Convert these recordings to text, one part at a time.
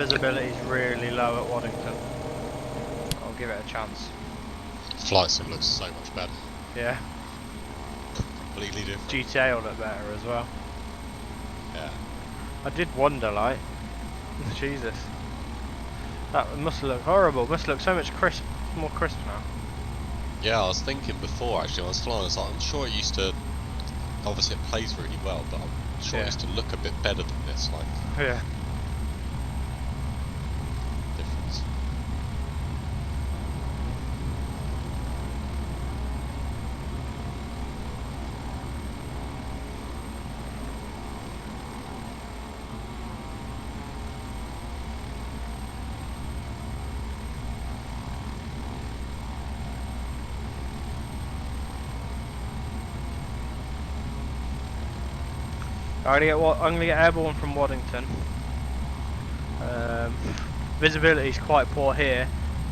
visibility is really low at Waddington. I'll give it a chance. Flight sim looks so much better. Yeah. Completely different. GTA will look better as well. Yeah. I did wonder, like, Jesus, that must look horrible. Must look so much more crisp now. Yeah, I was thinking before actually, when I was flying, I was like, I'm sure it used to, obviously it plays really well, but I'm sure it used to look a bit better than this, like. Yeah. Difference. I'm gonna get airborne from Waddington. Visibility is quite poor here,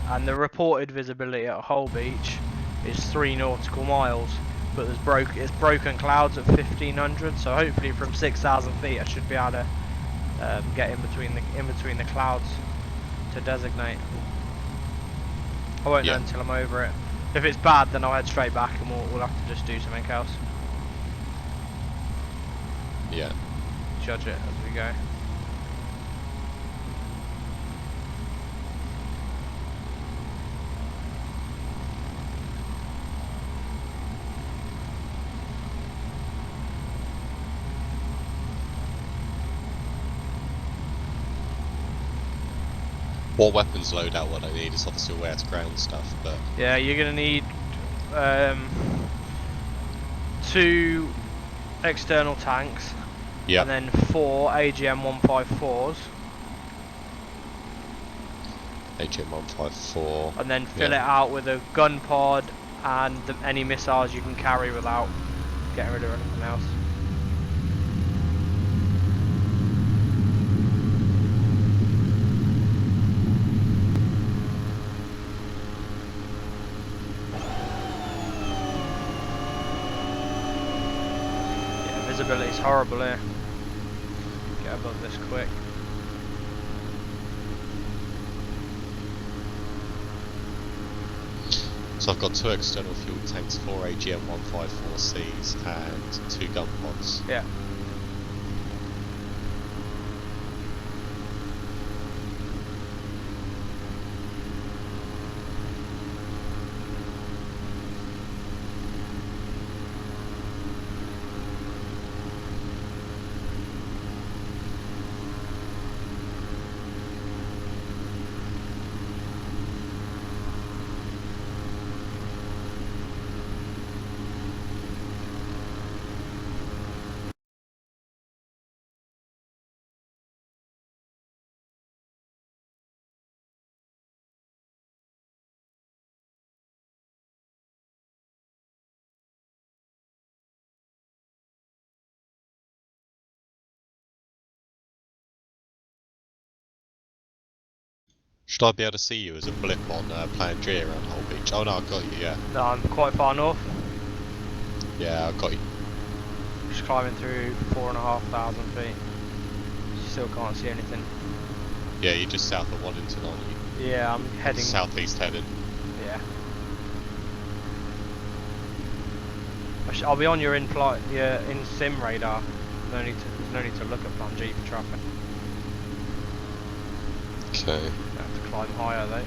and the reported visibility at Hull Beach is 3 nautical miles. But it's broken clouds at 1500, so hopefully from 6,000 feet I should be able to get in between the clouds to designate. I won't know until I'm over it. If it's bad, then I'll head straight back, and we'll have to just do something else. Yeah. Judge it as we go. What weapons loadout what I need is obviously where to ground stuff, but Yeah, you're gonna need 2 external tanks, and then 4 AGM-154s. AGM-154. And then fill it out with a gun pod and any missiles you can carry without getting rid of anything else. Yeah, visibility's horrible here. Get above this quick. So I've got 2 external fuel tanks, 4 AGM-154Cs and 2 gun pods. Yeah. Should I be able to see you as a blip on Plan G around Hull Beach? Oh no, I've got you, yeah. No, I'm quite far north. Yeah, I've got you. Just climbing through 4,500 feet. Still can't see anything. Yeah, you're just south of Waddington, aren't you? Yeah, I'm heading... Southeast headed. Yeah. I'll be on your in-flight, in-sim radar. There's no need to look at Plan G for traffic. Okay. I have to climb higher though.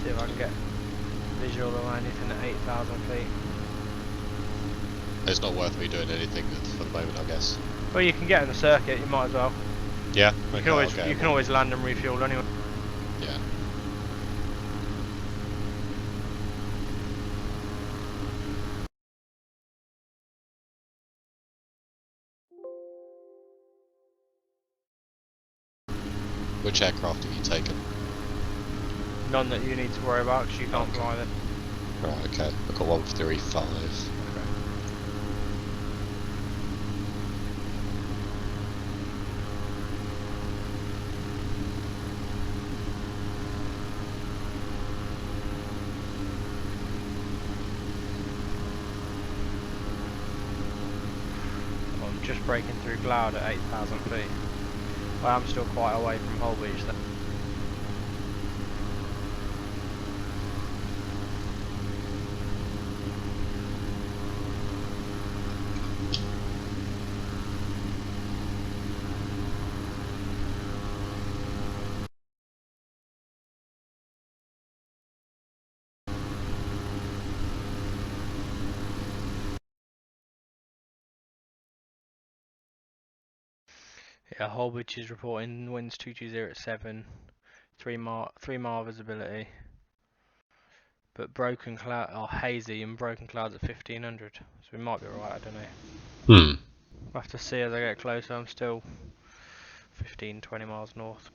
See if I can get visual or anything at 8,000 feet. It's not worth me doing anything for the moment, I guess. Well, you can get in the circuit. You might as well. Yeah. You can always land and refuel anyway. Yeah. Which aircraft have you taken? None that you need to worry about because you can't fly them. Right, okay. I've got 135. just breaking through cloud at 8,000 feet. I am still quite away from Hull Beach though. Yeah, Hull Beach is reporting winds 220 at 7, 3 mile visibility, but broken cloud or hazy and broken clouds at 1500. So we might be alright. I don't know. Hmm. We'll have to see as I get closer. I'm still 15-20 miles north.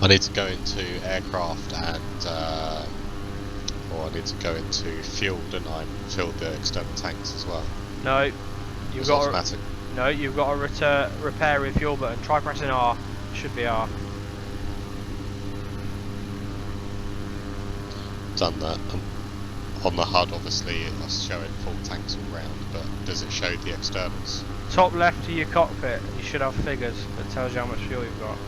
I need to go into aircraft and, or I need to go into fuel, don't I? Fill the external tanks as well. No, you've It's got automatic. no, you've got a repair refuel button. Try pressing R. Should be R. Done that. On the HUD, obviously, it's showing full tanks all round, but does it show the externals? Top left of your cockpit, you should have figures that tells you how much fuel you've got.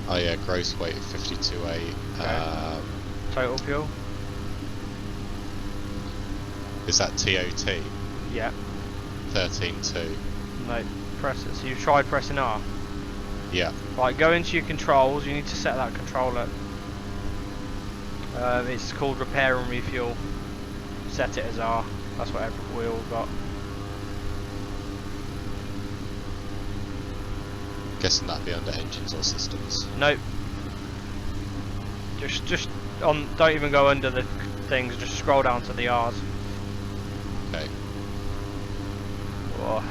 Oh yeah, gross weight of 52.8. Okay. Total fuel? Is that TOT? Yeah. 13.2. No, press it. So you've tried pressing R? Yeah. Right, go into your controls. You need to set that controller. It's called repair and refuel. Set it as R. That's what we all got. Guessing that'd be under engines or systems. Nope. Just on. Don't even go under the things. Just scroll down to the R's. Okay. Oh,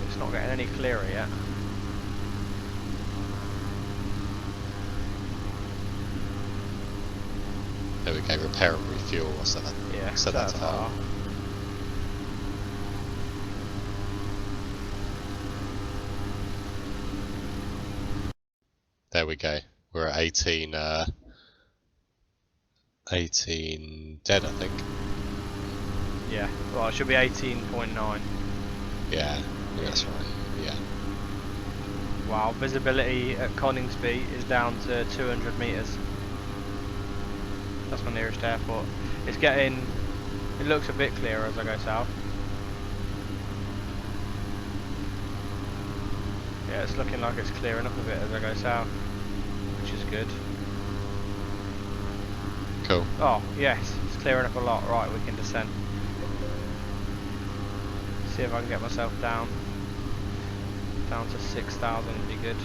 it's not getting any clearer yet. There we go. Repair and refuel. What's that? Yeah. Set that to R. There we go. We're at 18. 18 dead, I think. Yeah. Well, it should be 18.9. Yeah, that's right. Yeah. Wow. Visibility at Coningsby is down to 200 meters. That's my nearest airport. It's getting. It looks a bit clearer as I go south. Yeah, it's looking like it's clearing up a bit as I go south, which is good. Cool. Oh, yes, it's clearing up a lot. Right, we can descend. See if I can get myself down to 6,000 would be good.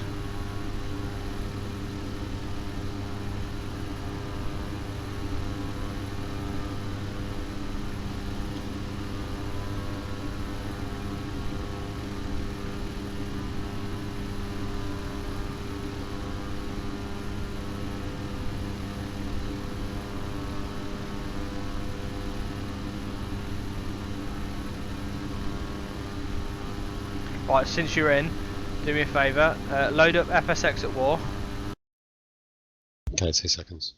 Right, since you're in, do me a favour, load up Fsx at War. Okay, 2 seconds.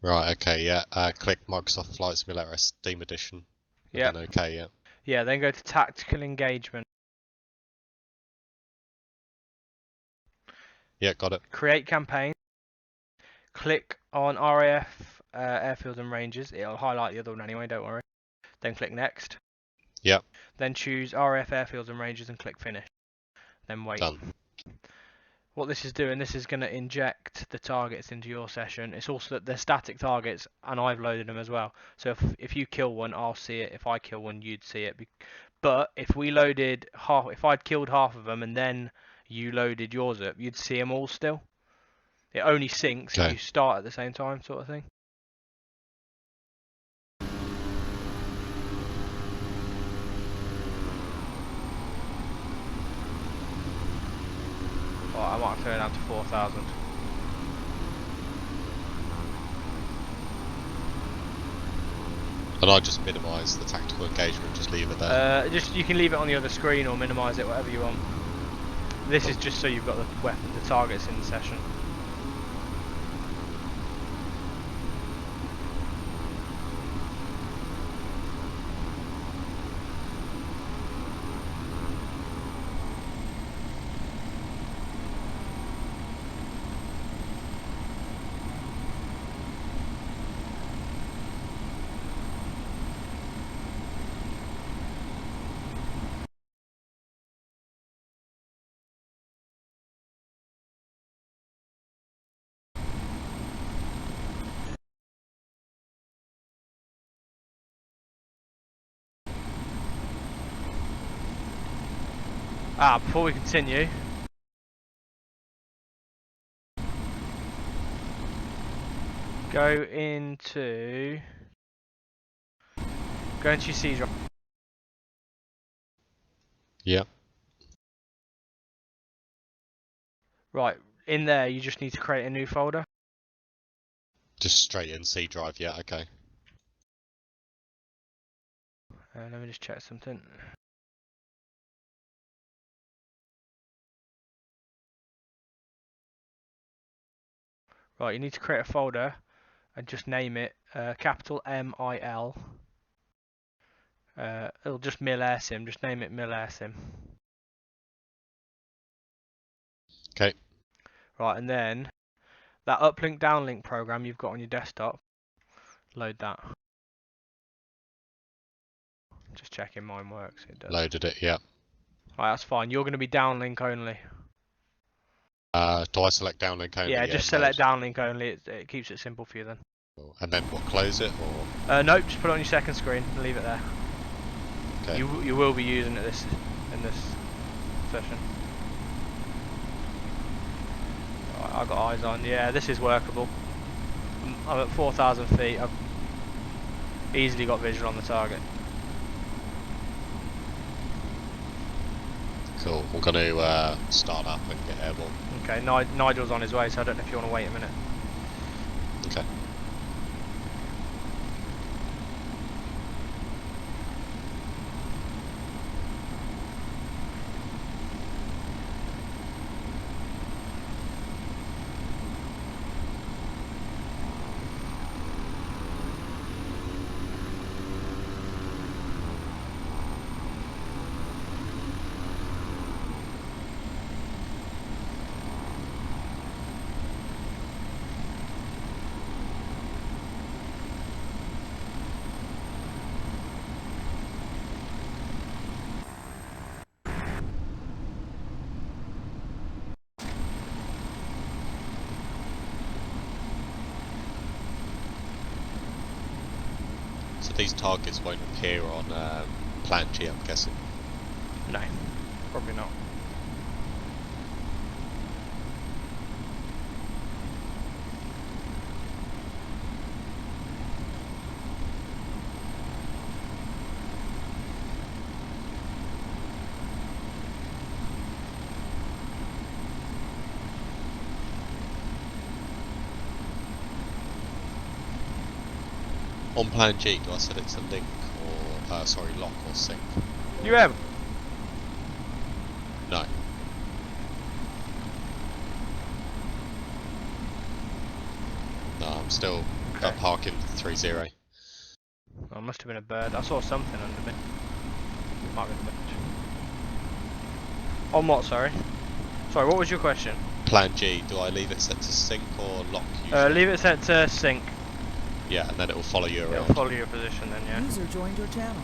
Right, okay, yeah. Click Microsoft Flight Simulator Steam Edition. Yeah. Okay, yeah. Yeah, then go to Tactical Engagement. Yeah, got it. Create campaign. Click on RAF Airfields and Ranges. It'll highlight the other one anyway, don't worry. Then click Next. Yep. Then choose RAF Airfields and Ranges and click Finish. Then wait. Done. what this is doing, this is going to inject the targets into your session. It's also that they're static targets, and I've loaded them as well. So if you kill one, I'll see it. If I kill one, you'd see it. But if we loaded half, if I'd killed half of them and then you loaded yours up, you'd see them all still. It only syncs if Okay. you start at the same time, sort of thing. Oh, I might turn it down to 4,000. And I just minimise the tactical engagement, just leave it there. Just you can leave it on the other screen or minimise it, whatever you want. This is just so you've got the targets in the session. Before we continue, go into your C drive. Yeah. Right, in there you just need to create a new folder. Just straight in C drive, yeah, okay. Let me just check something. Right, you need to create a folder and just name it capital MIL. It'll just mil air sim, just name it mil air sim. Okay. Right, and then that uplink downlink program you've got on your desktop, load that. Just checking mine works, it does. Loaded it, yeah. Right, that's fine. You're going to be downlink only. Do I select downlink only? Yeah, just select downlink only. It keeps it simple for you then. And then what, close it or? Nope, just put it on your second screen and leave it there. Okay. You will be using it in this session. Right, I got eyes on. Yeah, this is workable. I'm at 4,000 feet. I've easily got visual on the target. Cool. We're going to start up and get airborne. Okay, Nigel's on his way, so I don't know if you want to wait a minute. Okay. So these targets won't appear on Plan G, I'm guessing. No, probably not. On Plan G, do I set it to link or, lock or sync? You have? No. No, I'm still parking 3-0. Oh, must have been a bird. I saw something under me. Might have been a bird. On what, sorry? Sorry, what was your question? Plan G, do I leave it set to sync or lock usually? Leave it set to sync. Yeah, and then it will follow you around. It'll follow your position then, yeah. User joined your channel.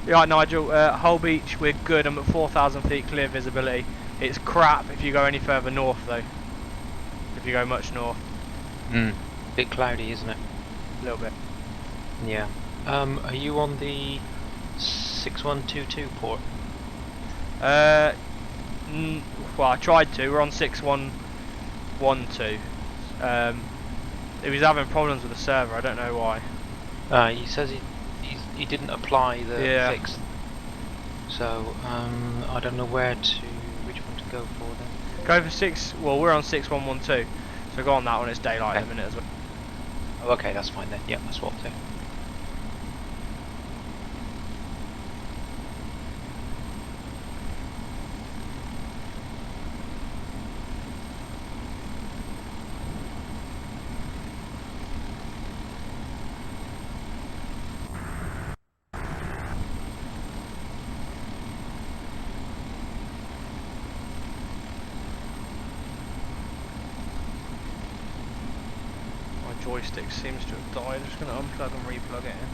Yeah, Nigel, Hull Beach, we're good. I'm at 4,000 feet clear visibility. It's crap if you go any further north though. If you go much north. Bit cloudy, isn't it? A little bit. Yeah. Are you on the 6122 port? Well, I tried to. We're on 6112. It was having problems with the server. I don't know why. He says he didn't apply the Yeah. fix. So I don't know which one to go for then. Go for 6. Well, we're on 6112. So go on that one. It's daylight Okay. at the minute as well. Oh, okay, that's fine then. Yeah, that's what I'll do. My joystick seems to have died. I'm just going to unplug and replug it in.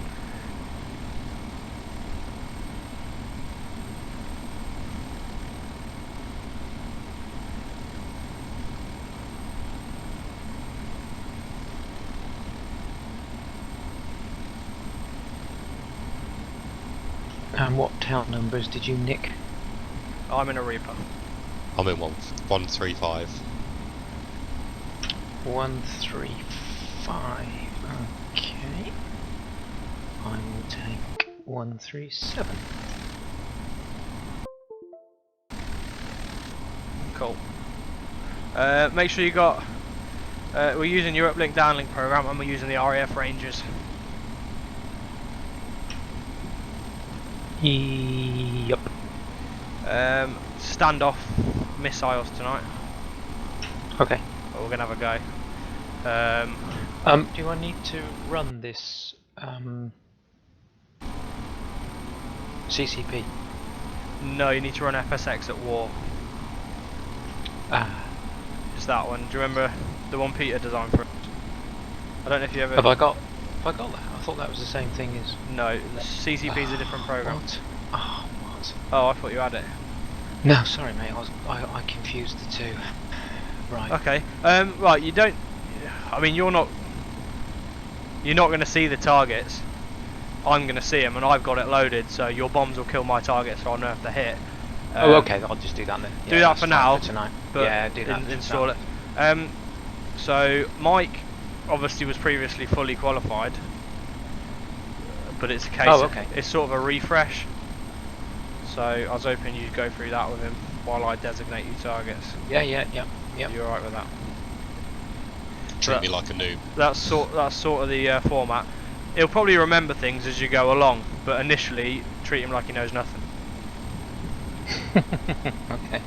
And what town numbers did you nick? I'm in a Reaper. I'm in 135. 135. Okay. I will take 137. Cool. Make sure you got. We're using your uplink downlink program, and we're using the RAF Rangers. Yep. Standoff missiles tonight. Okay. But we're gonna have a go. Do I need to run this CCP? No, you need to run FSX at war. Ah. It's that one. Do you remember the one Peter designed for us? I don't know if you ever. Have I got that? I thought that was the same thing as. No, the CCP is a different program. What? Oh, what? Oh, I thought you had it. No, sorry, mate. I confused the two. Right. Okay. Right. You don't. I mean, you're not. You're not going to see the targets. I'm going to see them, and I've got it loaded. So your bombs will kill my target, so I'll know if they hit. Oh, okay. I'll just do that then. Do Yeah, that that's for fine now. for tonight. But Yeah, do that. install it. So Mike obviously was previously fully qualified, but it's a case. Oh, okay. It's sort of a refresh. So I was hoping you'd go through that with him while I designate you targets. Yeah. You're alright with that? Treat me like a noob. That's sort of the format. He'll probably remember things as you go along, but initially treat him like he knows nothing. Okay.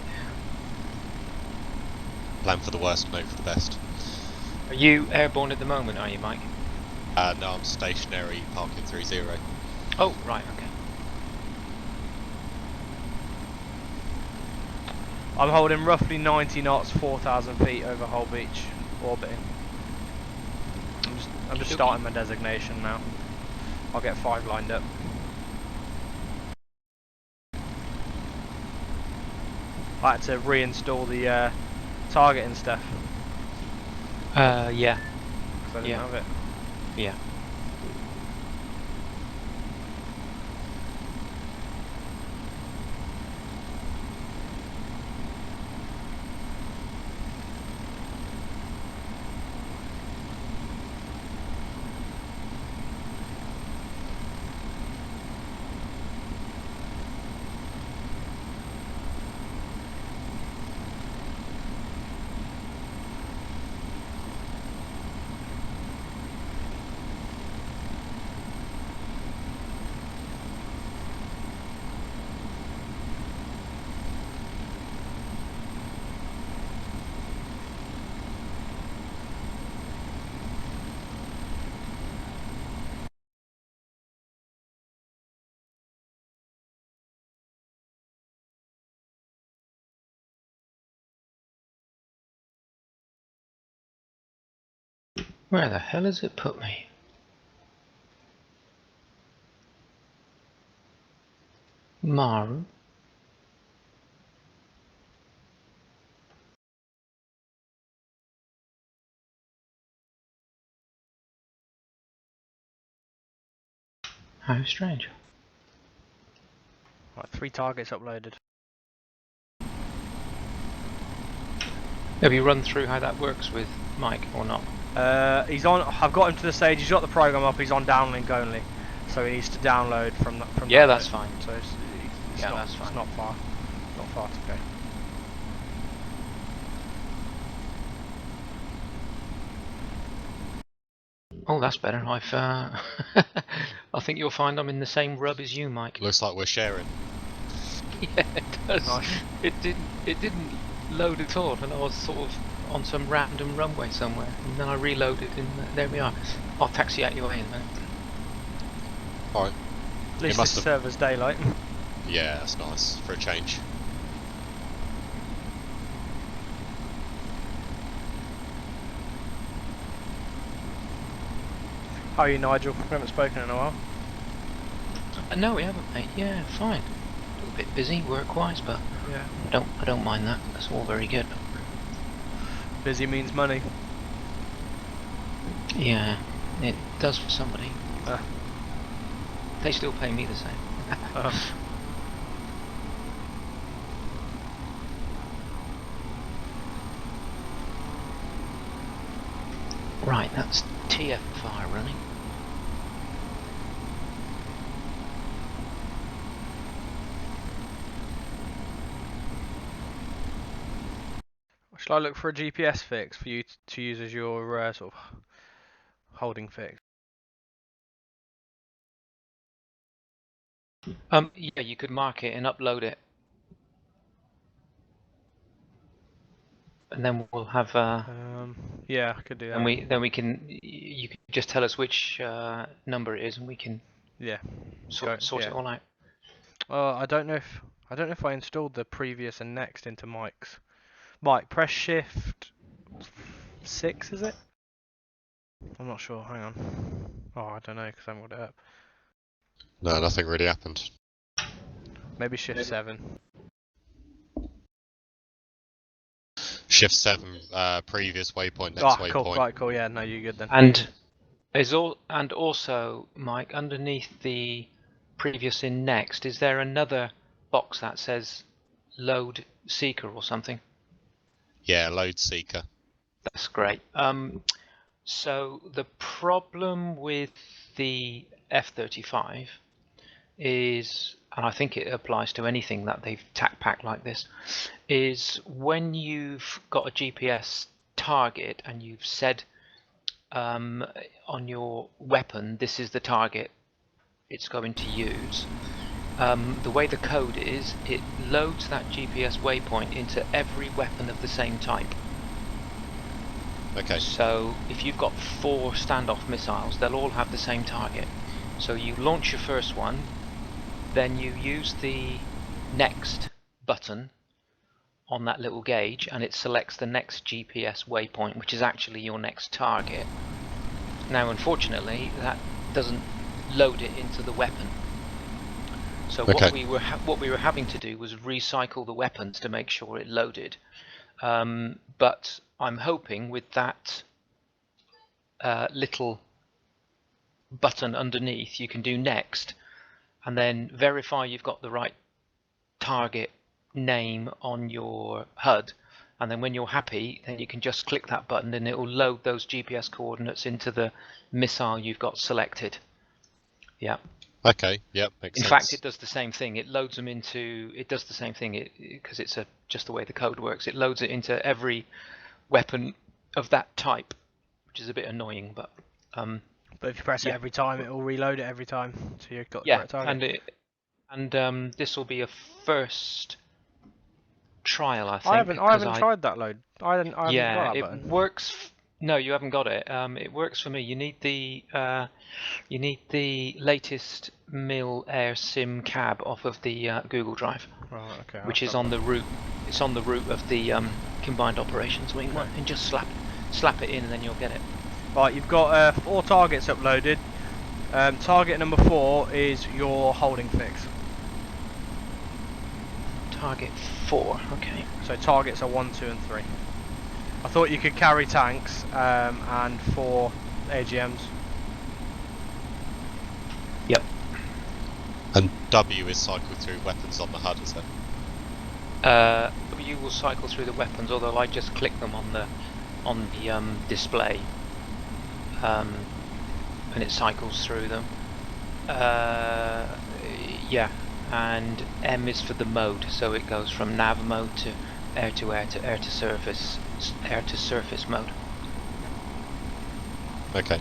Plan for the worst, hope for the best. Are you airborne at the moment? Are you, Mike? No, I'm stationary, parking 30. Oh, right. Okay. I'm holding roughly 90 knots, 4,000 feet over Hull Beach, orbiting. I'm just starting my designation now. I'll get 5 lined up. I had to reinstall the targeting stuff. Yeah. Because I didn't have it. Yeah. Where the hell has it put me? Maru? How strange. Right, 3 targets uploaded. Have you run through how that works with Mike or not? He's on. I've got him to the stage. He's got the program up. He's on downlink only, so he needs to download from Yeah, that that's bit. fine. So it's Yeah, not that's fine. it's not far to go. Oh, that's better. I've. I think you'll find I'm in the same rub as you, Mike. Looks like we're sharing. Yeah, it does. Nice. It didn't load at all, and I was sort of on some random runway somewhere, and then I reloaded, and there we are. I'll taxi out your way in a minute. Alright. At least must this have- server's daylight. Yeah, that's nice for a change. How are you, Nigel? We haven't spoken in a while. No, we haven't, mate. Yeah, fine. A little bit busy work-wise, but Yeah. I don't mind that. That's all very good. Busy means money. Yeah, it does for somebody. Uh. They still pay me the same. Right, that's TFR running. Shall I look for a GPS fix for you to use as your sort of holding fix? Yeah, you could mark it and upload it, and then we'll have. Yeah, I could do that. And we can. You can just tell us which number it is, and we can. Yeah. Sort yeah. it all out. I don't know if I installed the previous and next into Mike's. Mike, press Shift 6, is it? I'm not sure. Hang on. Oh, I don't know because I haven't got it up. No, nothing really happened. Maybe Shift 7. Shift 7, previous waypoint, next Ah, waypoint. cool. Right, cool. Yeah, no, you're good then. And also, Mike, underneath the previous in next, is there another box that says load seeker or something? Yeah, load seeker. That's great. So the problem with the F35 is, and I think it applies to anything that they've tack packed like this, is when you've got a GPS target and you've said on your weapon, this is the target it's going to use. The way the code is, it loads that GPS waypoint into every weapon of the same type. Okay. So if you've got 4 standoff missiles, they'll all have the same target. So you launch your first one, then you use the next button on that little gauge, and it selects the next GPS waypoint, which is actually your next target. Now, unfortunately, that doesn't load it into the weapon. So what we were having to do was recycle the weapons to make sure it loaded. But I'm hoping with that little button underneath, you can do next, and then verify you've got the right target name on your HUD. And then when you're happy, then you can just click that button and it will load those GPS coordinates into the missile you've got selected. Yeah. Okay, yep, makes sense. In fact, it does the same thing. It loads them into, it does the same thing because it's just the way the code works. It loads it into every weapon of that type, which is a bit annoying, but if you press it every time, it will reload it every time, so you've got the yeah, correct target. and this will be a first trial, I think. I haven't tried that load. I haven't got that button. It works. No, you haven't got it. It works for me. You need the latest Mil Air Sim cab off of the Google Drive, Right, okay, which is on the route. It's on the route of the combined operations wing one, and just slap it in, and then you'll get it. Right, you've got 4 targets uploaded. Target number 4 is your holding fix. Target 4. Okay. So targets are 1, 2, and 3. I thought you could carry tanks and 4 AGMs. Yep. And W is cycled through weapons on the HUD, is it? W will cycle through the weapons, although I just click them on the display, and it cycles through them. Yeah, and M is for the mode, so it goes from nav mode to air to air to air to surface mode. Okay.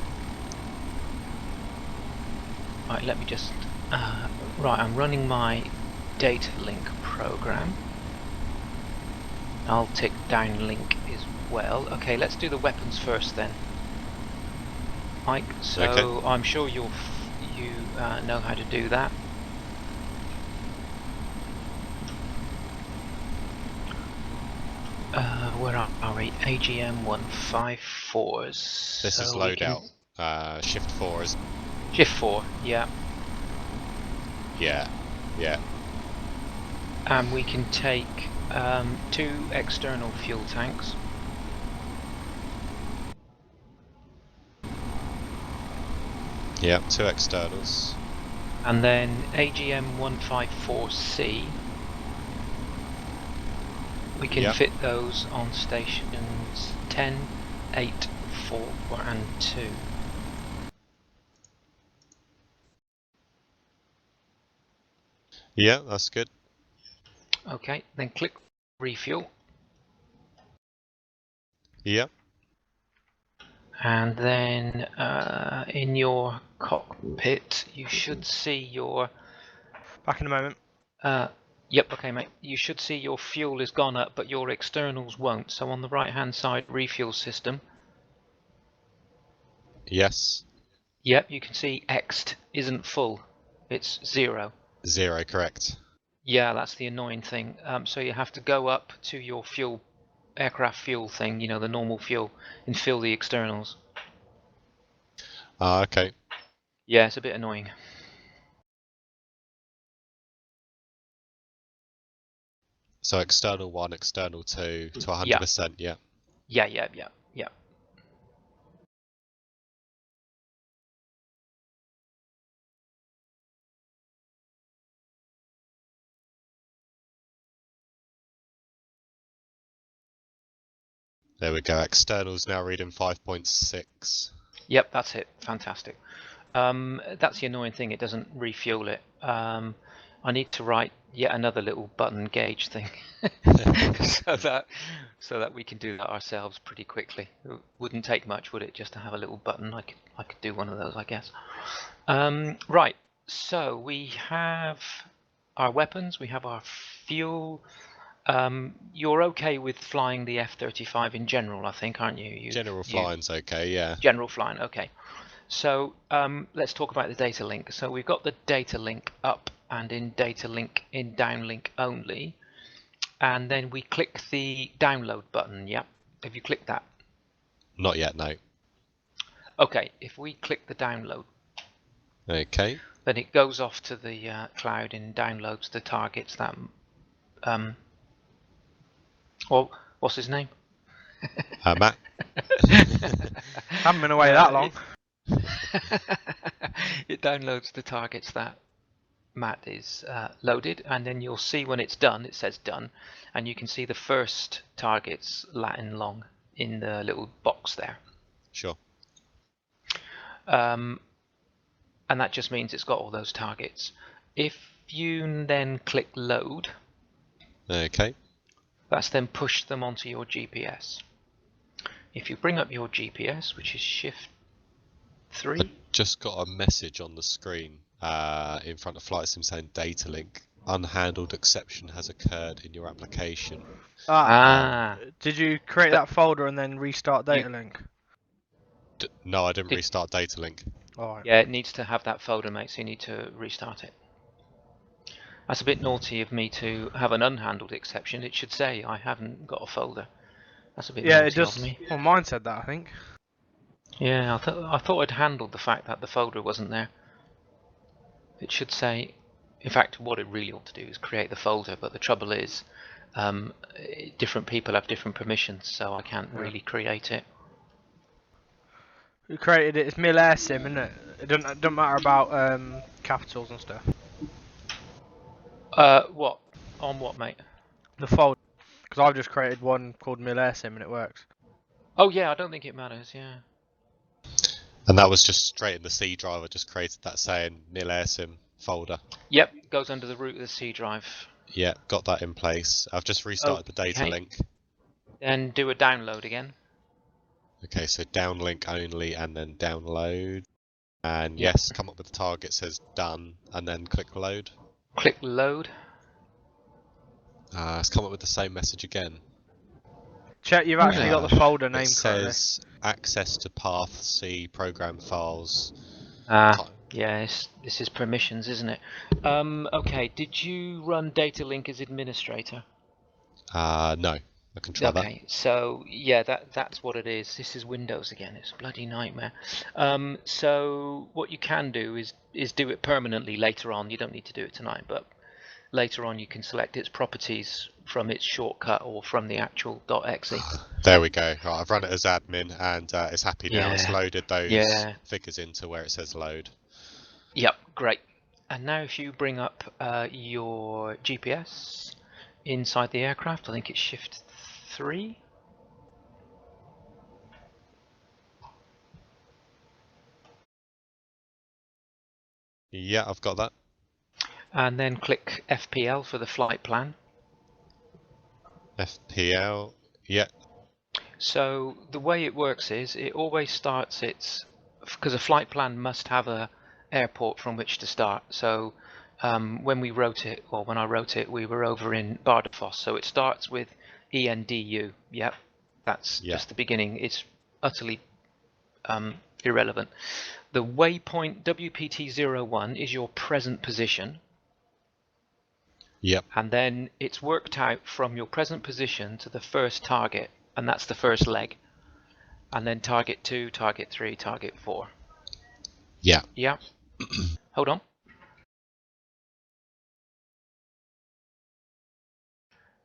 Right, let me just right, I'm running my data link program. I'll tick downlink as well. Okay, let's do the weapons first then, Mike. So Okay. I'm sure you know how to do that. Where are we? AGM-154s. This is So we can loadout. Shift 4 is... shift 4, yeah. Yeah. Yeah. And we can take 2 external fuel tanks. Yeah, 2 externals. And then AGM-154C. We can Yep. fit those on stations 10, 8, 4 and 2. Yeah, that's good. Okay, then click refuel. Yep. And then in your cockpit you should see your... Back in a moment. Yep, okay mate. You should see your fuel is gone up, but your externals won't. So on the right hand side, refuel system. Yes. Yep, you can see Exed isn't full. It's 0. 0, correct. Yeah, that's the annoying thing. So you have to go up to your fuel, aircraft fuel thing, you know, the normal fuel, and fill the externals. Okay. Yeah, it's a bit annoying. So external 1, external 2 to 100%, yeah. Yeah. There we go. Externals now reading 5.6. Yep, that's it. Fantastic. That's the annoying thing. It doesn't refuel it. I need to write yet another little button gauge thing, so that we can do that ourselves pretty quickly. It wouldn't take much, would it, just to have a little button? I could do one of those, I guess. Right. So we have our weapons. We have our fuel. You're okay with flying the F35 in general, I think, aren't you? General flying's okay, yeah. General flying, okay. So let's talk about the data link. So we've got the data link up and in data link in downlink only, and then we click the download button. Yeah, have you clicked that? Not yet, no. Okay, if we click the download, Okay. then it goes off to the cloud and downloads the targets that well, what's his name? Matt? Haven't been away that long. It downloads the targets that Matt is loaded, and then you'll see when it's done, it says done, and you can see the first targets Latin long in the little box there. Sure. And that just means it's got all those targets. If you then click load, Okay. that's then pushed them onto your GPS. If you bring up your GPS, which is shift 3. I just got a message on the screen in front of Flight Sim saying data link. Unhandled exception has occurred in your application. Did you create that folder and then restart data link? No, I didn't restart data link. Alright. Yeah, it needs to have that folder, mate, so you need to restart it. That's a bit naughty of me to have an unhandled exception. It should say I haven't got a folder. That's a bit naughty of me. Well, mine said that, I think. Yeah, I thought I'd handled the fact that the folder wasn't there. It should say, in fact, what it really ought to do is create the folder, but the trouble is, different people have different permissions, so I can't really create it. Who created it? It's Mill Air Sim, isn't it? It doesn't matter about capitals and stuff. What? On what, mate? The folder, because I've just created one called MilAirSim and it works. Oh yeah, I don't think it matters. Yeah. And that was just straight in the C drive. I just created that saying nil airsim folder. Yep, goes under the root of the C drive. Yeah, got that in place. I've just restarted the data Okay. link. Then do a download again. Okay, so downlink only and then download. And Yep. yes, come up with the target, says done, and then click load. Click load. It's come up with the same message again. Check you've actually got the folder name It correctly. says access to path C program files. Yeah, this is permissions, isn't it? Okay, did you run data link as administrator? No, I can try that. Okay, so yeah, that's what it is. This is Windows again. It's a bloody nightmare. So what you can do is do it permanently later on. You don't need to do it tonight, but later on you can select its properties from its shortcut or from the actual .exe. There we go. Right, I've run it as admin and it's happy now. Yeah. It's loaded those Yeah. figures into where it says load. Yep, great. And now if you bring up your GPS inside the aircraft, I think it's shift 3. Yeah, I've got that. And then click FPL for the flight plan. FPL, yeah. So the way it works is it always starts because a flight plan must have a airport from which to start. So when we wrote it, or when I wrote it, we were over in Bardufoss. So it starts with ENDU. Yep, that's just the beginning. It's utterly irrelevant. The waypoint WPT01 is your present position. Yep. And then it's worked out from your present position to the first target, and that's the first leg. And then target 2, target 3, target 4. Yeah. Yeah. Hold on.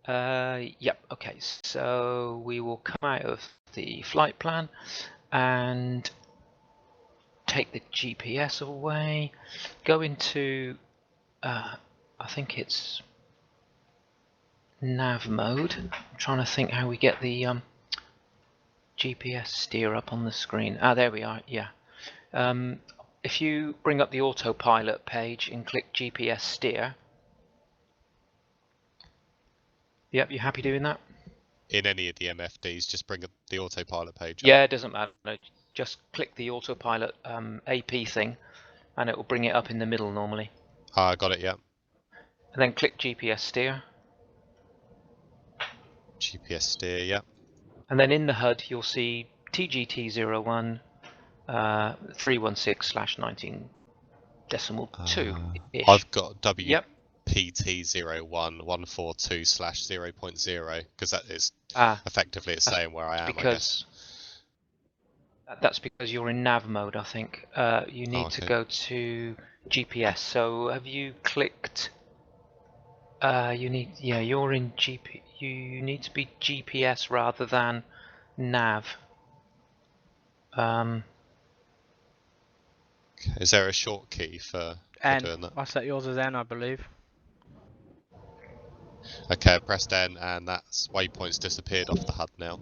Yep. Okay. So we will come out of the flight plan and take the GPS away. Go into, I think it's nav mode. I'm trying to think how we get the GPS steer up on the screen. Ah, there we are. Yeah. If you bring up the autopilot page and click GPS steer. Yep, you happy doing that? In any of the MFDs, just bring up the autopilot page up. Yeah, it doesn't matter. Just click the autopilot AP thing, and it will bring it up in the middle normally. I got it, yeah. And then click GPS steer. GPS steer, yeah. And then in the HUD, you'll see TGT01 316/19.2. I've got WPT01 Yep. 142/0.0 because that is effectively it's saying where I am. Because that's because you're in nav mode, I think. You need to go to GPS. So have you clicked? You're in GP. You need to be GPS rather than nav. Is there a short key for doing that? I set yours as N, I believe. Okay, I pressed N and that's waypoint's disappeared off the HUD now.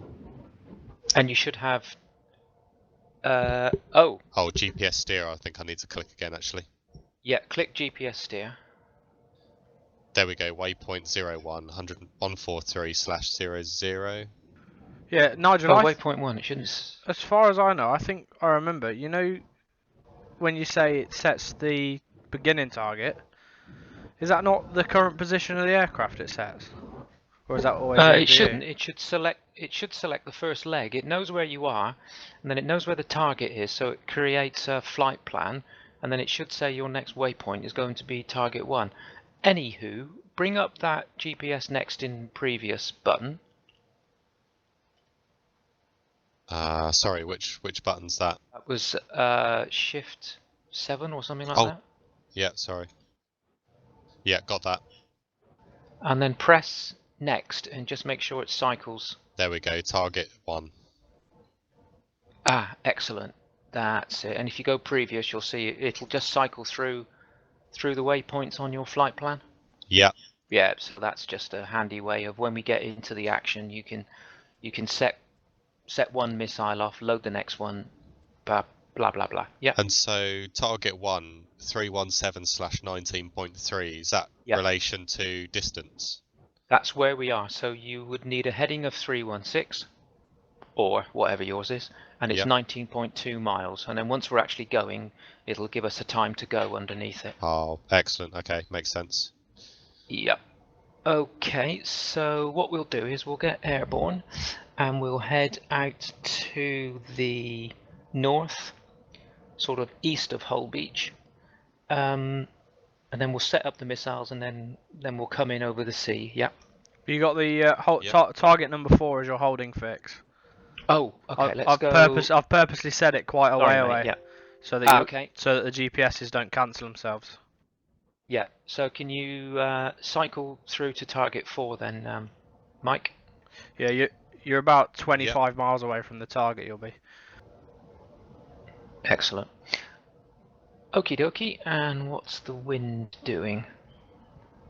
And you should have. GPS steer. I think I need to click again actually. Yeah, click GPS steer. There we go. Waypoint 01 143/00. Yeah, Nigel. Waypoint 1. It shouldn't. As far as I know, I think I remember. You know, when you say it sets the beginning target, is that not the current position of the aircraft it sets, or is that always? It shouldn't. It should select the first leg. It knows where you are, and then it knows where the target is. So it creates a flight plan, and then it should say your next waypoint is going to be target 1. Anywho, bring up that GPS next in previous button. Sorry, which button's that? That was shift 7 or something like that. Yeah, sorry. Yeah, got that. And then press next and just make sure it cycles. There we go, target 1. Excellent. That's it. And if you go previous, you'll see it'll just cycle through the waypoints on your flight plan. Yeah. Yeah, so that's just a handy way of when we get into the action, you can set one missile off, load the next one, blah blah blah blah. Yeah. And so target 1, 317/19.3, is that Yeah. relation to distance? That's where we are. So you would need a heading of 316 or whatever yours is, and it's Yep. 19.2 miles. And then once we're actually going, it'll give us a time to go underneath it. Oh, excellent. Okay, makes sense. Yep. Okay, so what we'll do is we'll get airborne and we'll head out to the north, sort of east of Hull Beach. And then we'll set up the missiles and then we'll come in over the sea. Yep. You got the Yep. target number 4 as your holding fix. Oh, okay, let's go. I've purposely set it quite a Sorry, way mate. away Yeah. so that Okay. so that the GPSs don't cancel themselves. Yeah. So can you cycle through to target 4 then, Mike? Yeah, you're about Yep. 25 miles away from the target. You'll be. Excellent. Okie dokie. And what's the wind doing?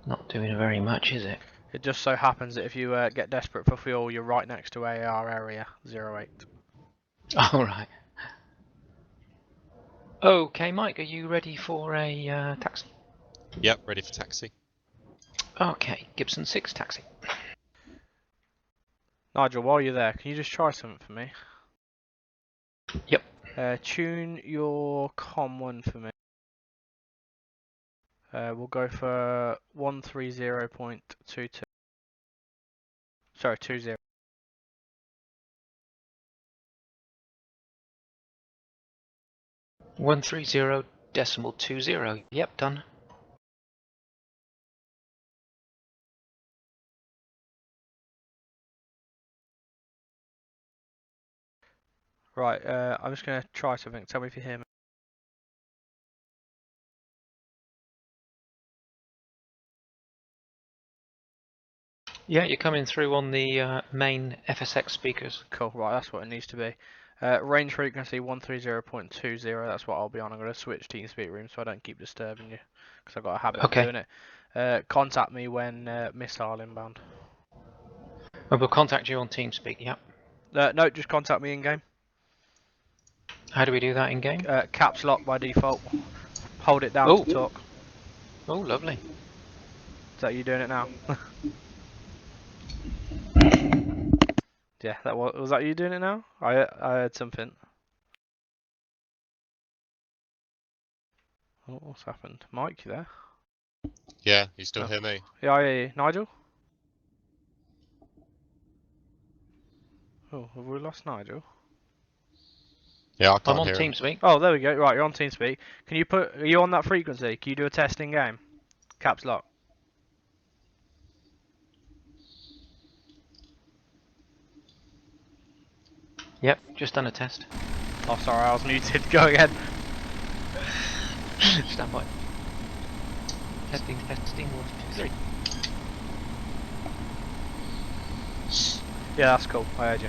Not doing very much, is it? It just so happens that if you get desperate for fuel, you're right next to AR area 08. All right. Okay, Mike, are you ready for a taxi? Yep, ready for taxi. Okay, Gibson 6 taxi. Nigel, while you're there, can you just try something for me? Yep. Tune your COM1 for me. We'll go for 130.22. Sorry, 20. 130.20. Yep, done. Right, I'm just going to try something. Tell me if you hear me. Yeah, you're coming through on the main Fsx speakers. Cool, right, that's what it needs to be. Range frequency 130.20, that's what I'll be on. I'm going to switch TeamSpeak room so I don't keep disturbing you, because I've got a habit of Okay. doing it. Contact me when missile inbound. We'll contact you on TeamSpeak, yep. No, just contact me in-game. How do we do that in-game? Caps lock by default. Hold it down to talk. Oh, lovely. Is that you doing it now? Yeah, that was that you doing it now? I heard something. Oh, what's happened? Mike, you there? Yeah, you still Oh. hear me? Yeah, I hear you. Nigel? Oh, have we lost Nigel? Yeah, I I'm can't on hear him. TeamSpeak. Oh, there we go. Right, you're on TeamSpeak. Are you on that frequency? Can you do a test in game? Caps lock. Yep, just done a test. Oh, sorry, I was muted. Go again. Stand by. Testing, 1, 2, 3. Yeah, that's cool. I heard you.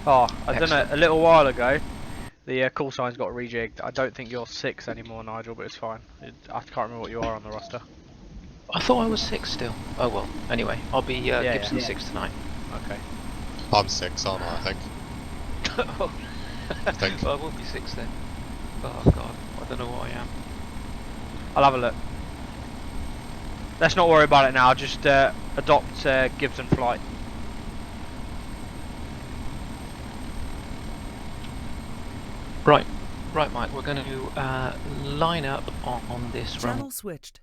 Oh, I don't know. Excellent. A little while ago, the call signs got rejigged. I don't think you're 6 anymore, Nigel, but it's fine. I can't remember what you are on the roster. I thought I was 6 still. Oh well, anyway, I'll be Gibson 6 tonight. Okay. I'm 6, aren't I think? Oh. I think. Well, I will be 6 then. Oh god, I don't know what I am. I'll have a look. Let's not worry about it now. Just adopt Gibson flight. Right, Mike. We're going to line up on this run. Channel switched.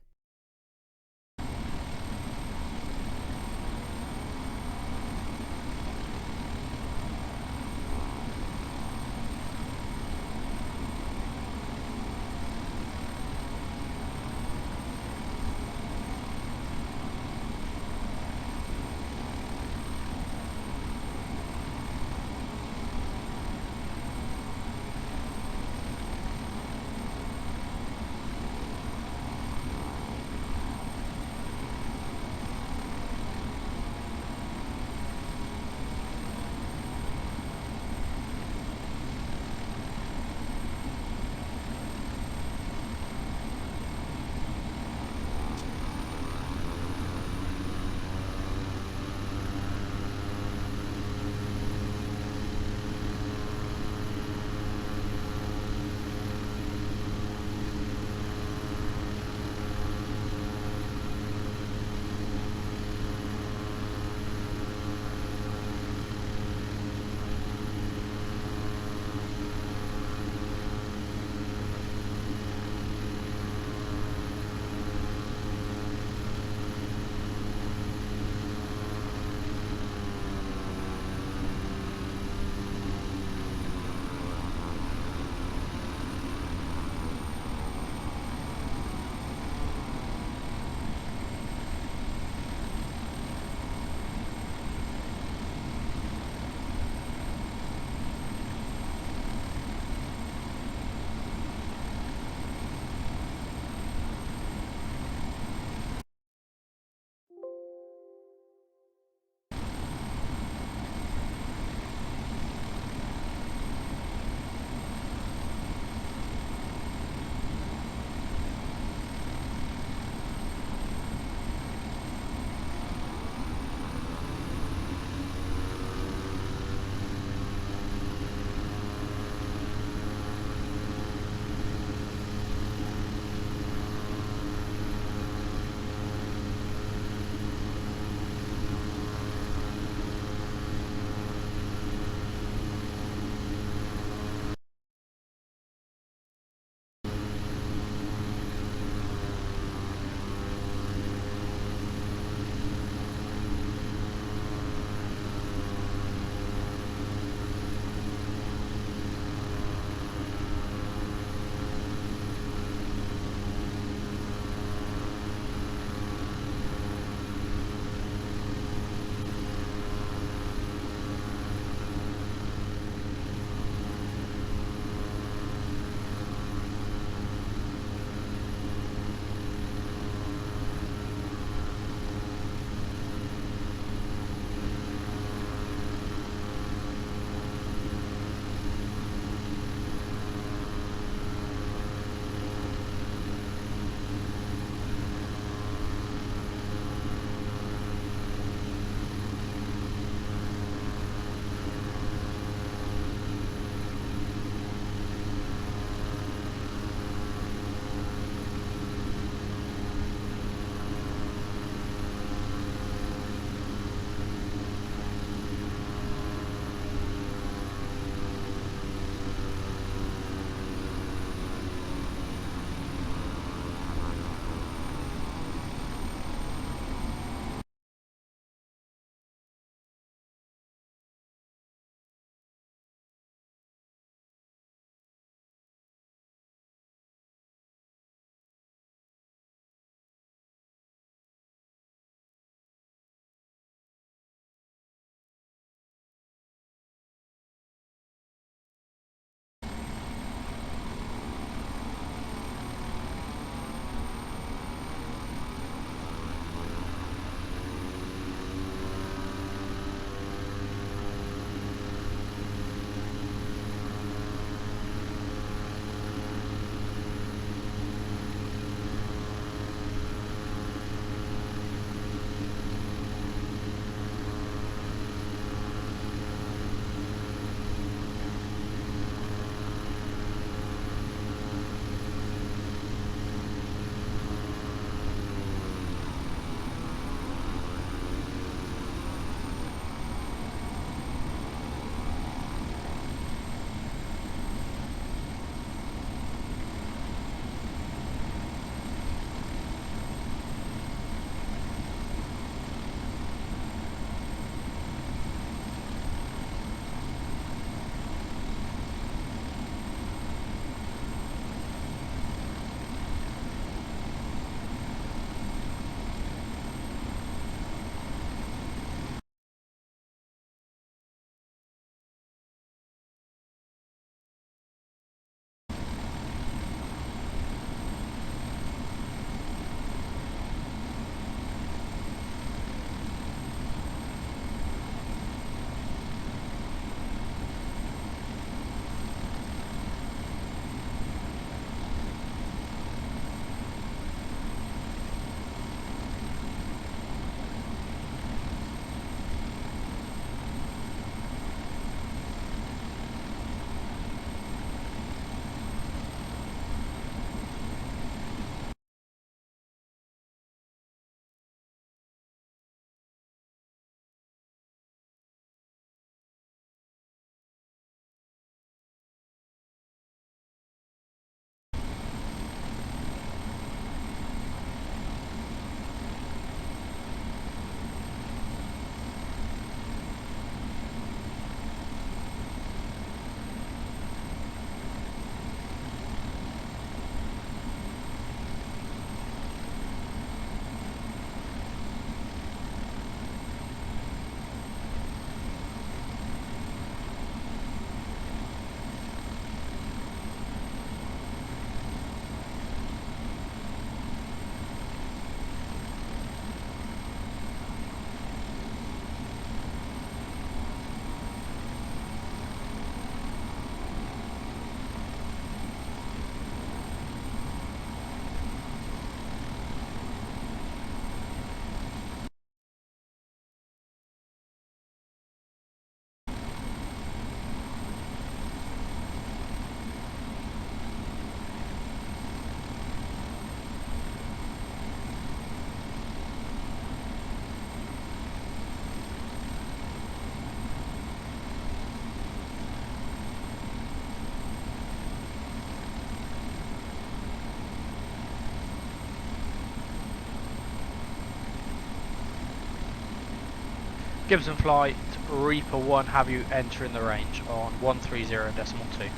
Gibson Flight Reaper 1 have you entering the range on 130.2.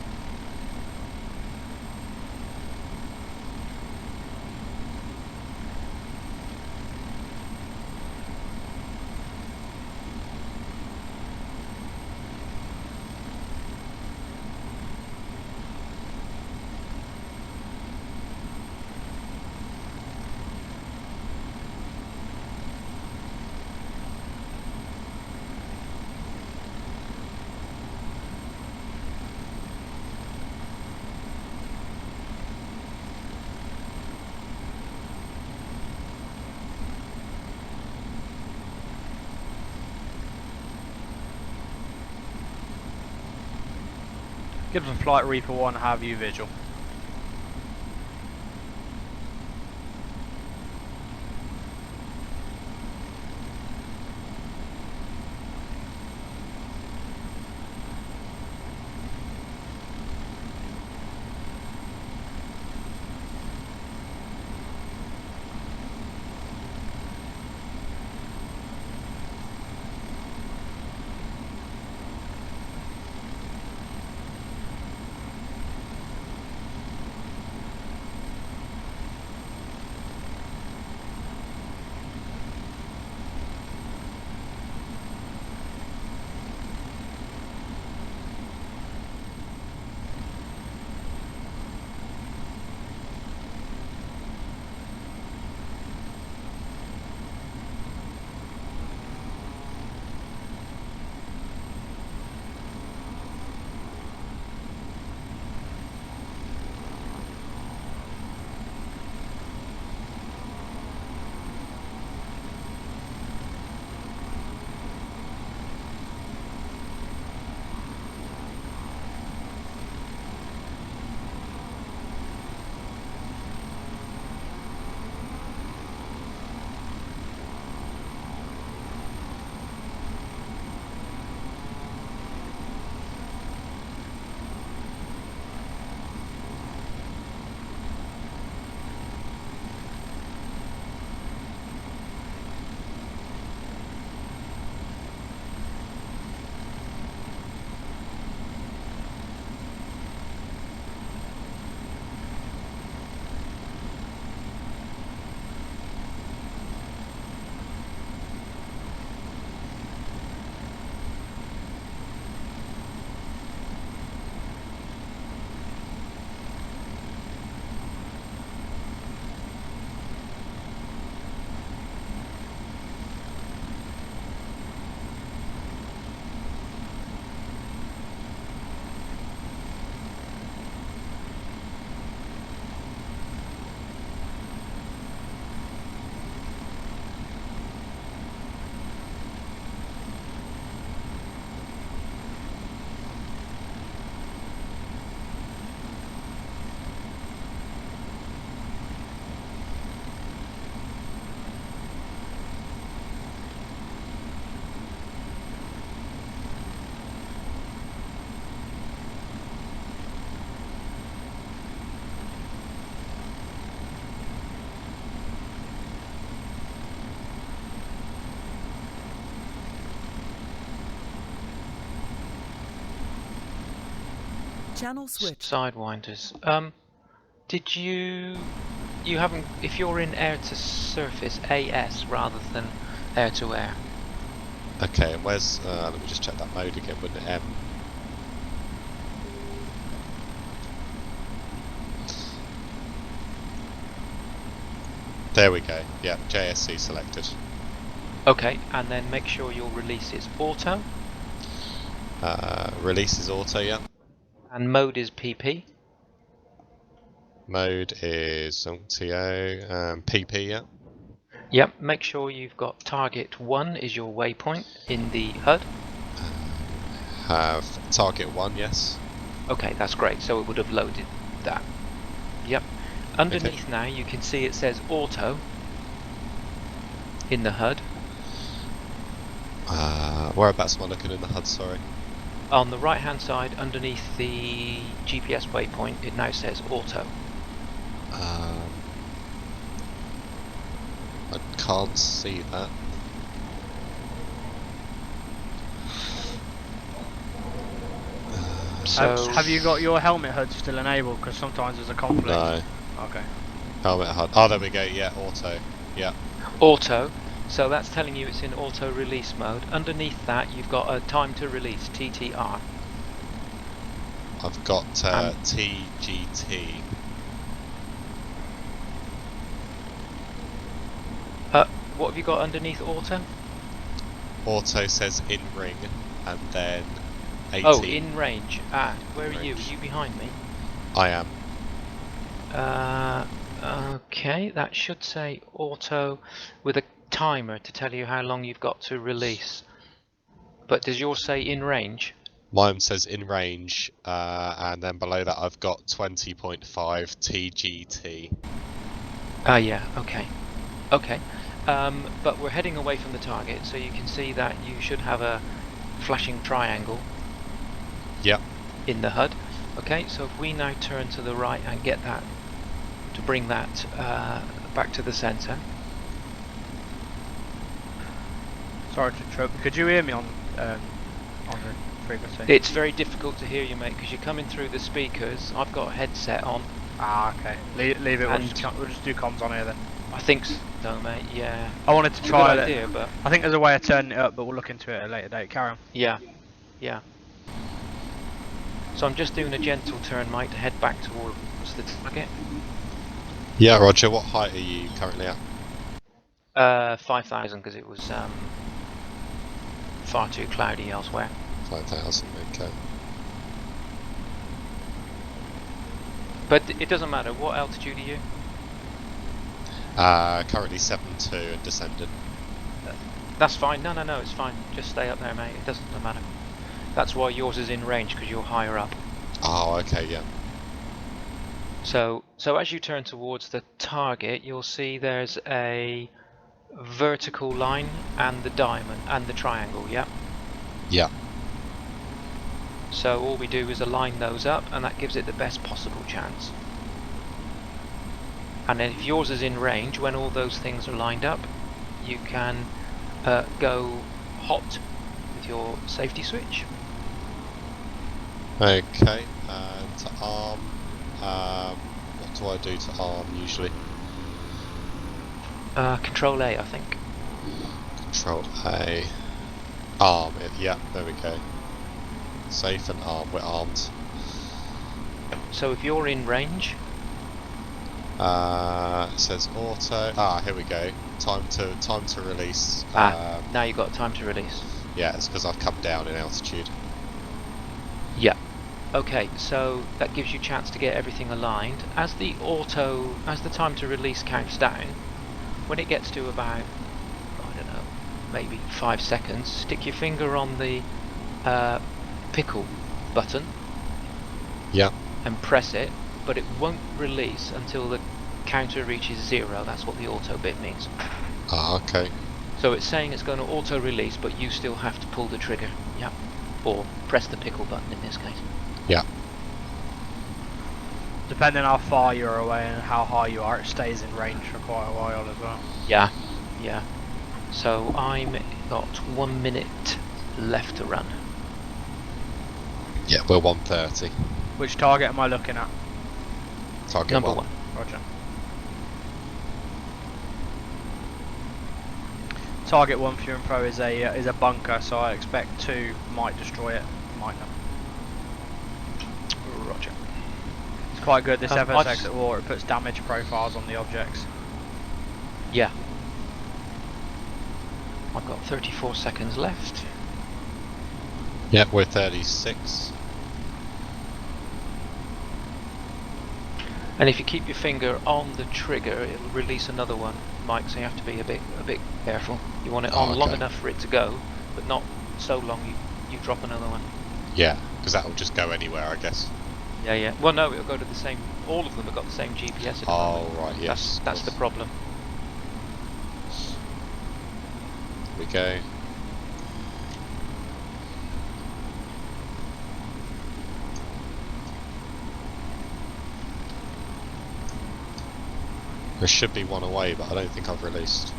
Gibson Flight Reaper 1 have you visual. Channel switch. Sidewinders. Did you haven't, if you're in air to surface AS rather than air to air? Okay, and where's, let me just check that mode again, wouldn't it? M. There we go, yeah, JSC selected. Okay, and then make sure your release is auto. Release is auto, yeah. And mode is PP. Mode is MTO, PP, yeah. Yep, make sure you've got target 1 is your waypoint in the HUD. Have target 1, yes. Okay, that's great, so it would have loaded that. Yep. Underneath Okay. now you can see it says auto in the HUD. Whereabouts am I looking in the HUD, sorry? On the right hand side underneath the GPS waypoint it now says auto. I can't see that. So Have you got your helmet HUD still enabled? Because sometimes there's a conflict. No. Okay. Helmet HUD. Oh, there we go. Yeah, auto. Yeah. auto. So that's telling you it's in auto release mode. Underneath that, you've got a time to release (TTR). I've got And TGT. what have you got underneath auto? Auto says in ring, and then 18. Oh, in range. Where In are you? Are range. you behind me? I am. Okay, that should say auto with a timer to tell you how long you've got to release. But does yours say in range? Mine says in range, and then below that I've got 20.5 TGT. Yeah, okay. Okay. But we're heading away from the target, so you can see that you should have a flashing triangle. Yep. In the HUD. Okay, so if we now turn to the right and get that, to bring that back to the center. Sorry to interrupt. Could you hear me on the frequency? It's very difficult to hear you, mate, because you're coming through the speakers. I've got a headset on. Okay. Leave it. We'll And just do comms on here then. I think so, mate. Yeah. I wanted to It's a try good it. idea, but I think there's a way of turning it up, but we'll look into it at a later date. Carry on. yeah, yeah. So I'm just doing a gentle turn, mate, to head back towards the target. Yeah, Roger. What height are you currently at? 5,000, because it was far too cloudy elsewhere. 5,000. Okay. But it doesn't matter. What altitude are you? Currently 7.2 and descending. That's fine. No, it's fine. Just stay up there, mate. It doesn't matter. That's why yours is in range, because you're higher up. Oh, okay. Yeah. So as you turn towards the target, you'll see there's a vertical line and the diamond and the triangle. Yeah. Yeah. So all we do is align those up, and that gives it the best possible chance. And then if yours is in range, when all those things are lined up, you can go hot with your safety switch. Okay. To arm. What do I do to arm usually? Control A, I think. Control A. Arm. Yeah. There we go. Safe and arm. We're armed. So if you're in range, It says auto. Here we go. Time to release. now you've got time to release. Yeah, it's because I've come down in altitude. Yeah. Okay, so that gives you a chance to get everything aligned. As the time to release counts down, when it gets to about, I don't know, maybe 5 seconds, stick your finger on the pickle button. Yeah. And press it, but it won't release until the counter reaches 0. That's what the auto bit means. Okay. So it's saying it's going to auto release, but you still have to pull the trigger. Yeah. Or press the pickle button in this case. Yeah. Depending how far you're away and how high you are, it stays in range for quite a while as well. Yeah. Yeah. So I'm got 1 minute left to run. Yeah, we're 130. Which target am I looking at? Target Number 1. one. Roger. Target 1 Fury Pro is a bunker, so I expect 2 might destroy it, might not. Roger. It's quite good, this Fsx I've at war, it puts damage profiles on the objects. Yeah. I've got 34 seconds left. Yeah, we're 36. And if you keep your finger on the trigger, it'll release another one, Mike. So you have to be a bit careful. You want it on long enough for it to go, but not so long you drop another one. Yeah, because that will just go anywhere, I guess. Yeah. Well, no, it'll go to the same. All of them have got the same GPS at the moment. Oh, right. Yes. That's the problem. Here we go. There should be one away, but I don't think I've released.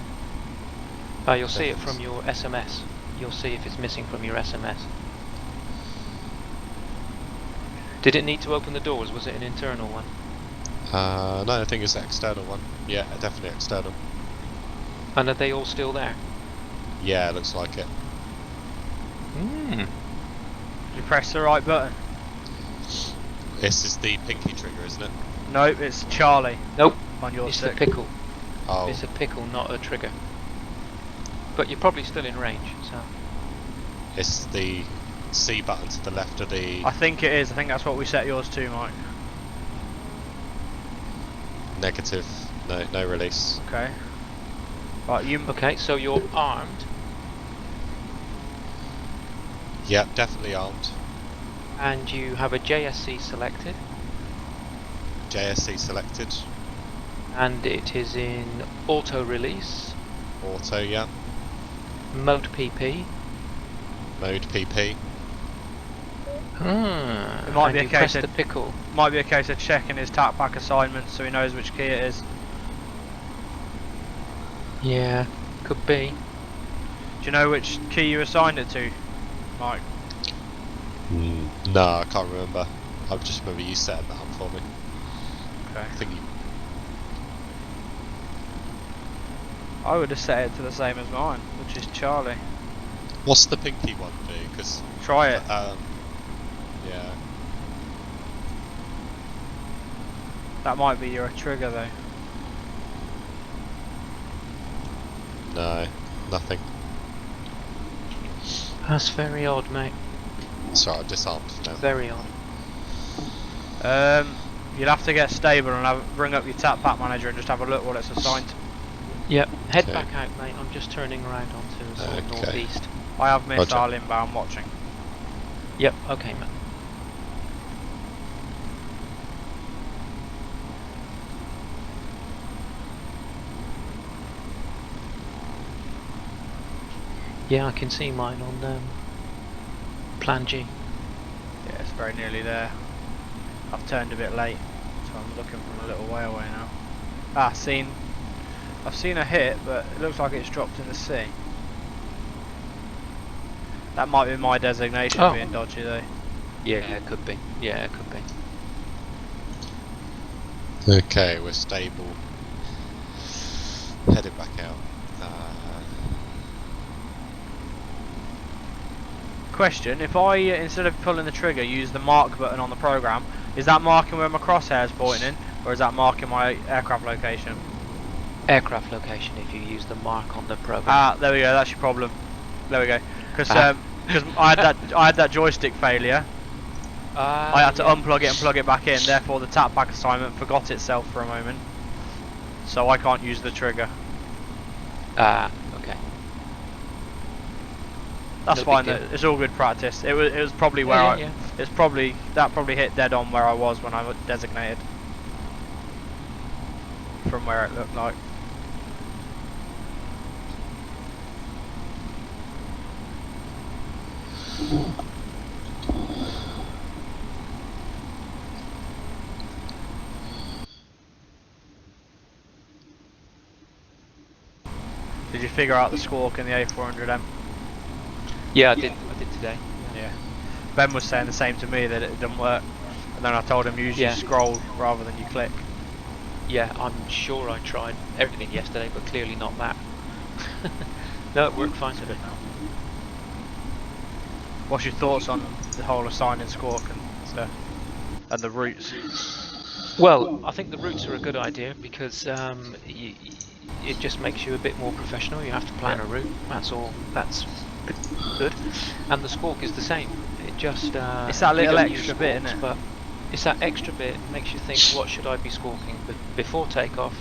You'll see it from your SMS. You'll see if it's missing from your SMS. Did it need to open the doors? Was it an internal one? No, I think it's an external one. Yeah, definitely external. And are they all still there? Yeah, looks like it. Hmm. Did you press the right button? This is the pinky trigger, isn't it? Nope, it's Charlie Nope. on your It's the stick. pickle. Oh, It's a pickle, not a trigger. But you're probably still in range, so. it's the C button to the left of the I think it is. I think that's what we set yours to, Mike. negative. No release. Okay. Right, you. Okay, so you're armed, Yep, definitely armed. and you have a JSC selected, JSC selected. and it is in auto release, Auto, yeah. mode PP. Mode PP. It might be a you case press of- the pickle. Might be a case of checking his tap pack assignments so he knows which key it is. Yeah, could be. Do you know which key you assigned it to, Mike? No, I can't remember. I just remember you setting that up for me. Okay. I think you. I would have set it to the same as mine, which is Charlie. What's the pinky one do? Because Try it. yeah. That might be your trigger though. No, nothing. That's very odd, mate. Sorry, I disarmed now. Very odd. You'll have to get stable and bring up your tap pack manager and just have a look what it's assigned to. Yep, head Okay. back out, mate. I'm just turning around onto sort of Okay. northeast. I have missile Roger. inbound watching. Yep, okay, mate. Yeah, I can see mine on Plan G. Yeah, it's very nearly there. I've turned a bit late, so I'm looking from a little way away now. I've seen a hit, but it looks like it's dropped in the sea. That might be my designation Oh. being dodgy though. Yeah, it could be. Yeah, it could be. Okay, we're stable. Headed back out. Question, if I, instead of pulling the trigger, use the mark button on the program, is that marking where my crosshair's pointing, or is that marking my aircraft location? Aircraft location if you use the mark on the program. Ah, there we go, that's your problem. There we go. Because I had that joystick failure. I had to unplug it and plug it back in, therefore the tap back assignment forgot itself for a moment. So I can't use the trigger. Okay. That's No fine. big deal. It's all good practice. It was probably where Yeah. it's probably hit dead on where I was when I was designated. From where it looked like. Did you figure out the squawk in the A400M? Yeah, I did today. Yeah. Ben was saying the same to me, that it didn't work. And then I told him use your Yeah. scroll rather than your click. Yeah, I'm sure I tried everything yesterday, but clearly not that. No, it worked fine today. What's your thoughts on the whole assigning squawk and stuff? And the routes? Well, I think the routes are a good idea because it just makes you a bit more professional. You have to plan a route. That's all. That's good. And the squawk is the same. It just It's that we little don't use extra bit, squawks, isn't it? but it's that extra bit makes you think, what should I be squawking before takeoff?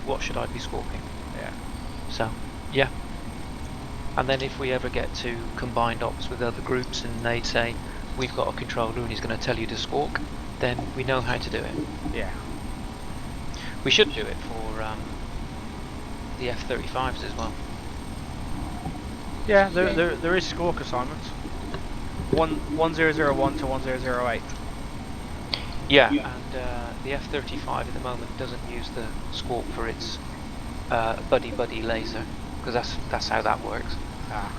What should I be squawking? Yeah. So, yeah. And then if we ever get to combined ops with other groups and they say, we've got a controller and he's going to tell you to squawk, then we know how to do it. Yeah. We should do it for the F35s as well. Yeah, there is squawk assignments. 1001 to 1008. Yeah, and the F35 at the moment doesn't use the squawk for its buddy laser, because that's how that works. Ah.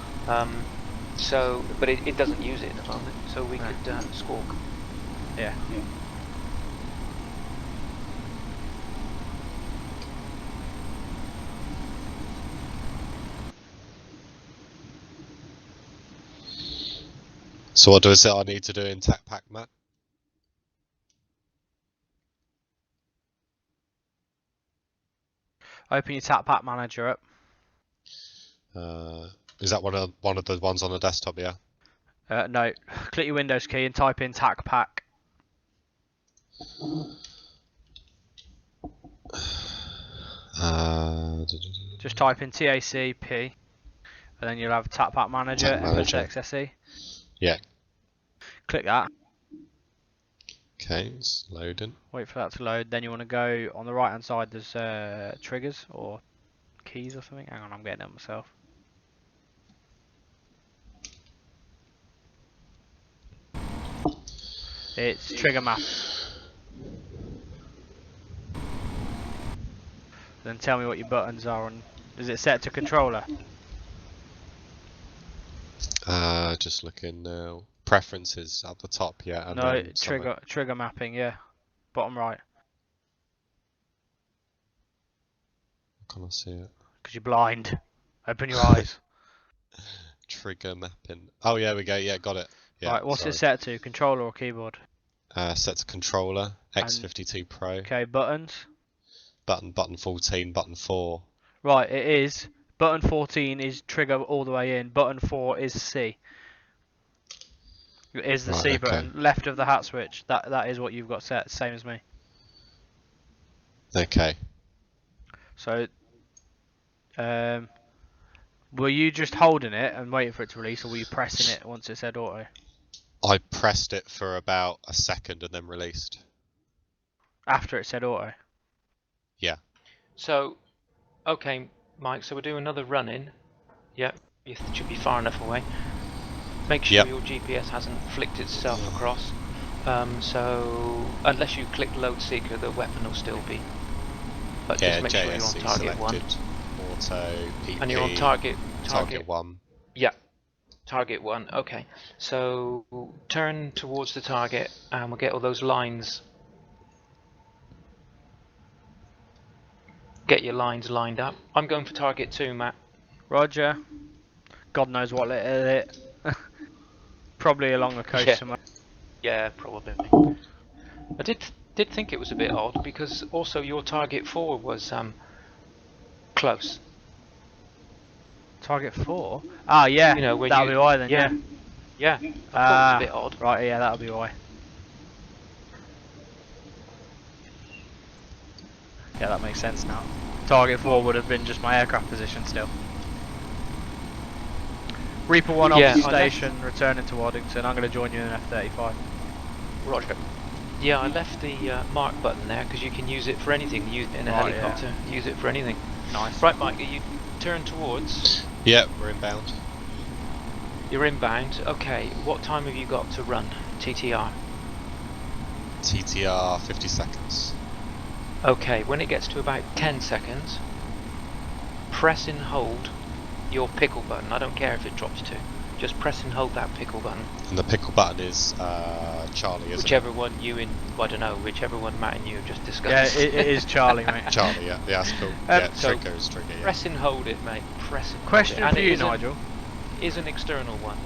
So, but it doesn't use it at the moment, so we could squawk. Yeah. So what is it I need to do in TAC Pack, Matt? Open your TAC Pack manager up. Is that one of the ones on the desktop? Yeah. No, click your Windows key and type in TAC Pack. Just type in TACP, and then you'll have TAC Pack Manager, TAC Manager. FSXSE. Yeah. Click that. Okay, it's loading. Wait for that to load. Then you want to go on the right hand side. There's triggers or keys or something. Hang on, I'm getting it myself. It's trigger map. Then tell me what your buttons are on. Is it set to controller? Just looking now. Preferences at the top, yeah. And No, then trigger mapping. Yeah, bottom right. Can I see it? Because you're blind. Open your eyes. Trigger mapping. Oh yeah, we go. Yeah, got it. Yeah. Right, what's sorry. it set to? Controller or keyboard? Set to controller. X52 Pro. Okay, buttons. Button 14. Button 4. Right, it is. Button 14 is trigger all the way in. Button 4 is C. It is the Right, C okay. button, left of the hat switch. That is what you've got set, same as me. Okay. So, were you just holding it and waiting for it to release, or were you pressing it once it said auto? I pressed it for about a second and then released. After it said auto? Yeah. So, okay, Mike, so we'll do another run in. Yep, you should be far enough away. Make sure Yep. your GPS hasn't flicked itself across. So, unless you click load seeker, the weapon will still be. But Yeah, just make sure you're on JSC target selected. 1. Auto, PP. And you're on target 1. Yeah, target 1. Okay, so turn towards the target and we'll get all those lines. Get your lines lined up. I'm going for target 2, Matt. Roger. God knows what it. Probably along the coast somewhere. Yeah, probably. I did think it was a bit odd because also your target 4 was close. Target 4? Ah, yeah. You know, when that'll be why then. Yeah. Yeah. I thought it was a bit odd. Right. Yeah, that'll be why. Yeah, that makes sense now. Target 4 would have been just my aircraft position still. Reaper 1 off the station, returning to Waddington. I'm going to join you in an F35. Roger. Yeah, I left the mark button there because you can use it for anything. Use it in a helicopter. Yeah. Use it for anything. Nice. Right, Mike, are you turn towards? Yep, we're inbound. You're inbound. Okay, what time have you got to run? TTR? TTR 50 seconds. Okay, when it gets to about 10 seconds, press and hold your pickle button. I don't care if it drops to. Just press and hold that pickle button. And the pickle button is Charlie, isn't whichever it? one you in, I don't know, whichever one Matt and you have just discussed. Yeah, it is Charlie, mate. Charlie, yeah, that's cool. Yeah, so trigger is trigger, yeah. Press and hold it, mate. Press and Question hold it. for you, Nigel. Is an external one,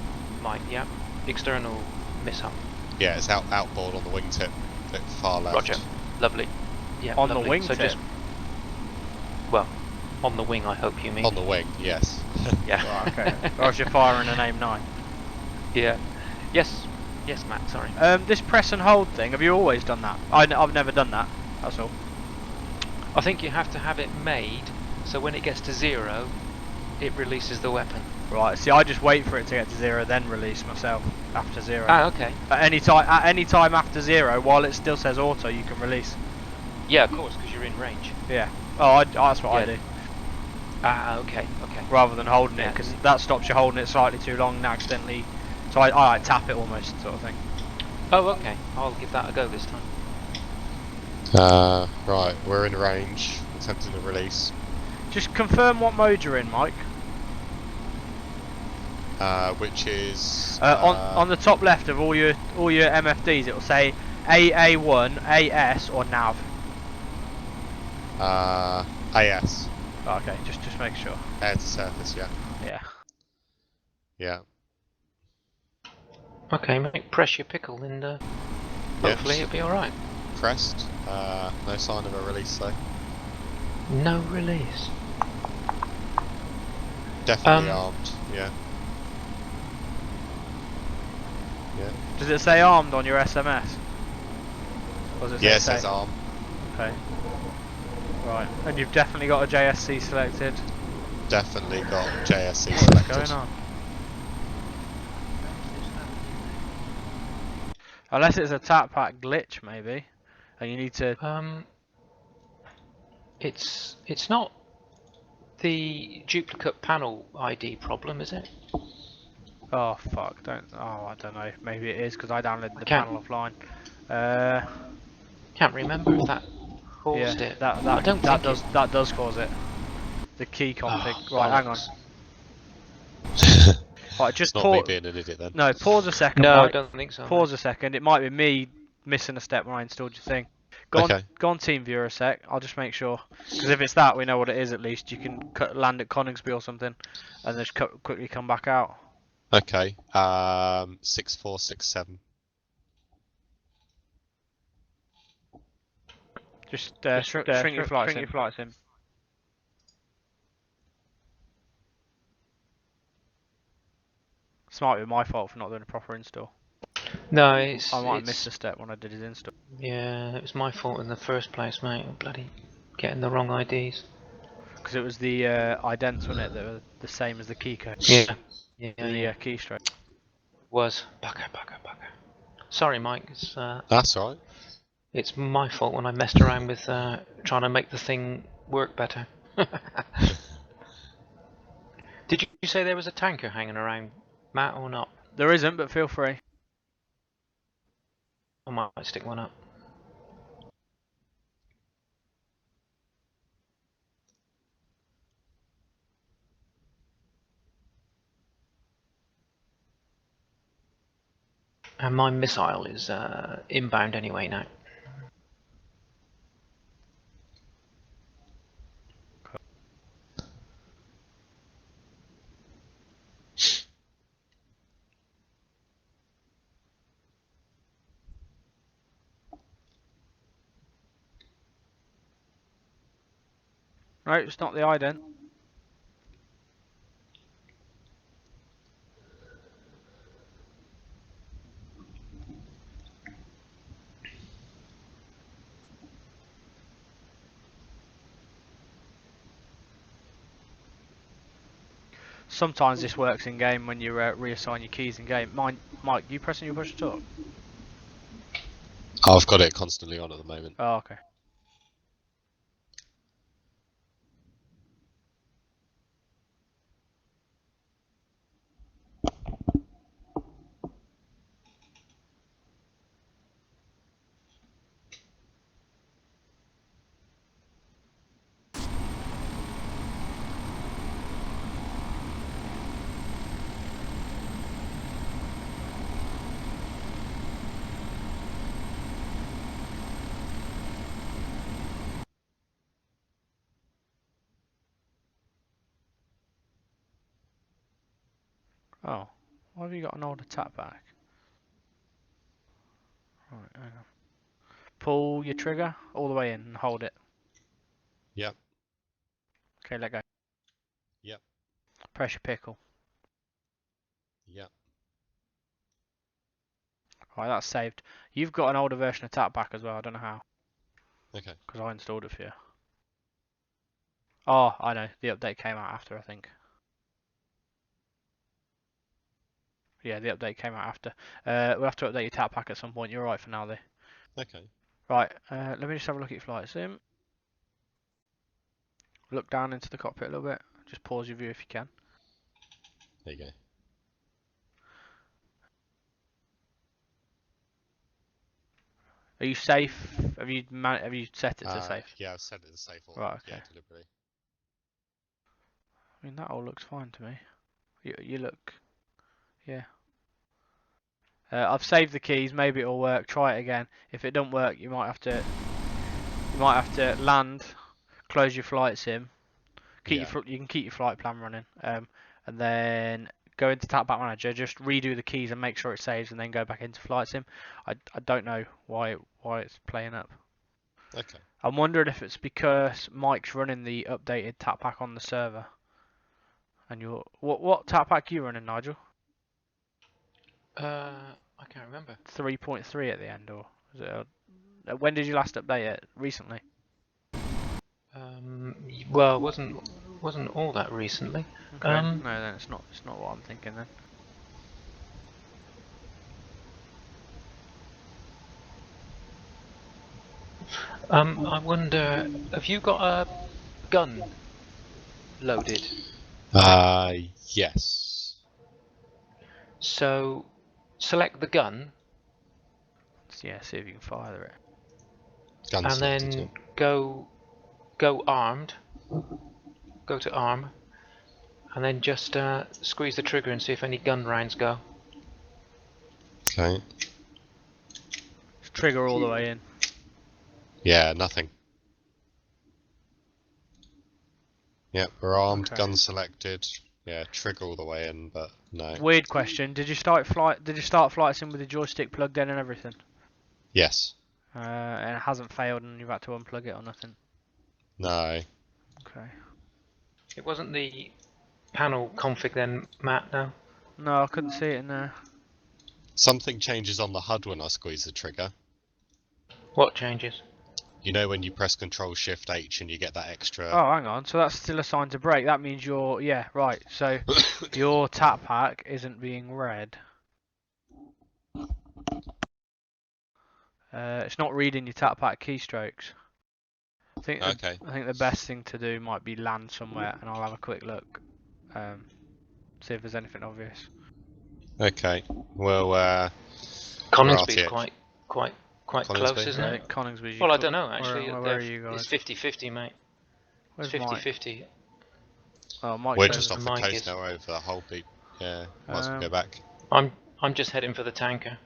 Mike, yeah? External missile. Yeah, it's outboard on the wingtip, bit far left. Roger. Lovely. Yeah, on lovely. the wingtip? So just, well, on the wing, I hope you mean. On the wing, yes. Yeah. Right, okay. Or else you're firing an AIM-9. Yeah. Yes. Yes, Matt, sorry. This press and hold thing, have you always done that? I've never done that, that's all. I think you have to have it made so when it gets to 0, it releases the weapon. Right, see, I just wait for it to get to 0, then release myself after 0. Ah, okay. At any time after 0, while it still says auto, you can release. Yeah, of course, because you're in range. Yeah. Oh, that's what I do. Ah, okay, okay. Rather than holding it, because that stops you holding it slightly too long and accidentally. So I tap it almost, sort of thing. Oh, okay. I'll give that a go this time. Right, we're in range, attempting to release. Just confirm what mode you're in, Mike. Which is on the top left of all your MFDs, it will say AA1, AS, or nav? AS. Oh, okay, just make sure. Air to surface, yeah. Yeah. Yeah. Okay, mate, press your pickle and hopefully it'll be alright. Pressed. No sign of a release though. No release. Definitely armed, yeah. Yeah. Does it say armed on your SMS? Or does it say Yeah, it says arm. Okay. Right, and you've definitely got a JSC selected. Definitely got JSC What's selected. going on? Unless it's a tap pack glitch, maybe, and you need to. It's not the duplicate panel ID problem, is it? Oh fuck! I don't know. Maybe it is because I downloaded I the can't panel offline. can't remember if that Yeah, caused it. that I that don't that think does it. that does cause it. The key config. Oh, Right, hang on. bollocks. Right, It's just not me pause. being an idiot then. No, pause a second, No, I Mike. don't think so, mate. Pause a second. It might be me missing a step when I installed your thing. Okay. Go on Team Viewer a sec. I'll just make sure. Because if it's that, we know what it is at least. You can land at Coningsby or something, and just quickly come back out. Okay. 6467. Just shrink your flights in. This might be my fault for not doing a proper install. No, I might have missed a step when I did his install. yeah, it was my fault in the first place, mate. Bloody getting the wrong IDs. Because it was the idents, wasn't it, that were the same as the key code. Yeah, yeah, The yeah. keystroke. Was bugger. Sorry, Mike. That's alright. It's my fault when I messed around with trying to make the thing work better. Did you say there was a tanker hanging around, Matt, or not? There isn't, but feel free. I might stick one up. And my missile is inbound anyway now. Right, it's not the ident. Sometimes this works in game when you reassign your keys in game. Mike, you pressing your push to talk? I've got it constantly on at the moment. Oh, okay. Oh, why have you got an older tap back? Right, hang on. Pull your trigger all the way in and hold it. Yep. Okay, let go. Yep. Press your pickle. Yep. Right, that's saved. You've got an older version of tap back as well. I don't know how, Okay. because I installed it for you. Oh, I know. The update came out after, I think. Yeah, the update came out after. We'll have to update your tap pack at some point. You're right for now, though. Okay. Right, let me just have a look at your flight sim. Look down into the cockpit a little bit. Just pause your view if you can. There you go. Are you safe? Have you set it to safe? Yeah, I've set it to safe all. Right, okay. Yeah, deliberately. I mean, that all looks fine to me. You look, yeah. I've saved the keys. Maybe it'll work. Try it again. If it don't work, you might have to land, close your flight sim. You can keep your flight plan running. And then go into Tap Back Manager. Just redo the keys and make sure it saves, and then go back into flight sim. I don't know why it's playing up. Okay. I'm wondering if it's because Mike's running the updated Tap Pack on the server. And what Tap Pack you running, Nigel? I can't remember. 3.3 at the end, or is it? When did you last update it? Recently. Well, wasn't all that recently. Okay. No, then it's not. It's not what I'm thinking then. I wonder, have you got a gun loaded? Yes. So select the gun. Yeah, see if you can fire it. Gun And selected, then go armed. Go to arm. And then just squeeze the trigger and see if any gun rounds go. Okay. Trigger all the way in. Yeah, nothing. Yep, we're armed, Okay. gun selected. Yeah, trigger all the way in, but no. Weird question. Did you start flight sim with the joystick plugged in and everything? Yes. And it hasn't failed, and you've had to unplug it or nothing. No. Okay. It wasn't the panel config then, Matt, no? No, I couldn't see it in there. Something changes on the HUD when I squeeze the trigger. What changes? You know when you press Control Shift H and you get that extra. Oh, hang on. So that's still assigned to brake. That means yeah, right. So your Tap Pack isn't being read. It's not reading your Tap Pack keystrokes. Okay. I think the best thing to do might be land somewhere, and I'll have a quick look. See if there's anything obvious. Okay. Well, Coningsby's RTX. quite close, Coningsby? isn't Yeah, I it? think Coningsby's. Well, I don't know actually. Where are you guys? It's 50-50, mate. Where's It's Mike? 50-50. Oh, Mike's We're over just there. off the Mike coast is. now, we're over the whole beat. Yeah, might as well go back. I'm just heading for the tanker.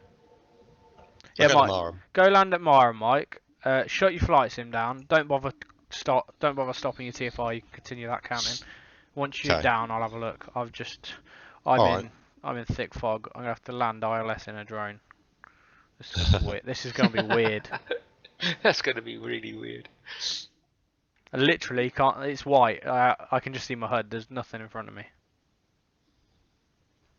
Yeah, I'll go to Mike. Marham. Go land at Marham, Mike. Shut your flight sim down. Don't bother stopping your TFI. You can continue that counting. Once you're Okay. down, I'll have a look. I'm in thick fog. I'm gonna have to land ILS in a drone. This is gonna be weird. This is gonna be weird. That's going to be really weird. I literally can't. It's white. I can just see my HUD. There's nothing in front of me.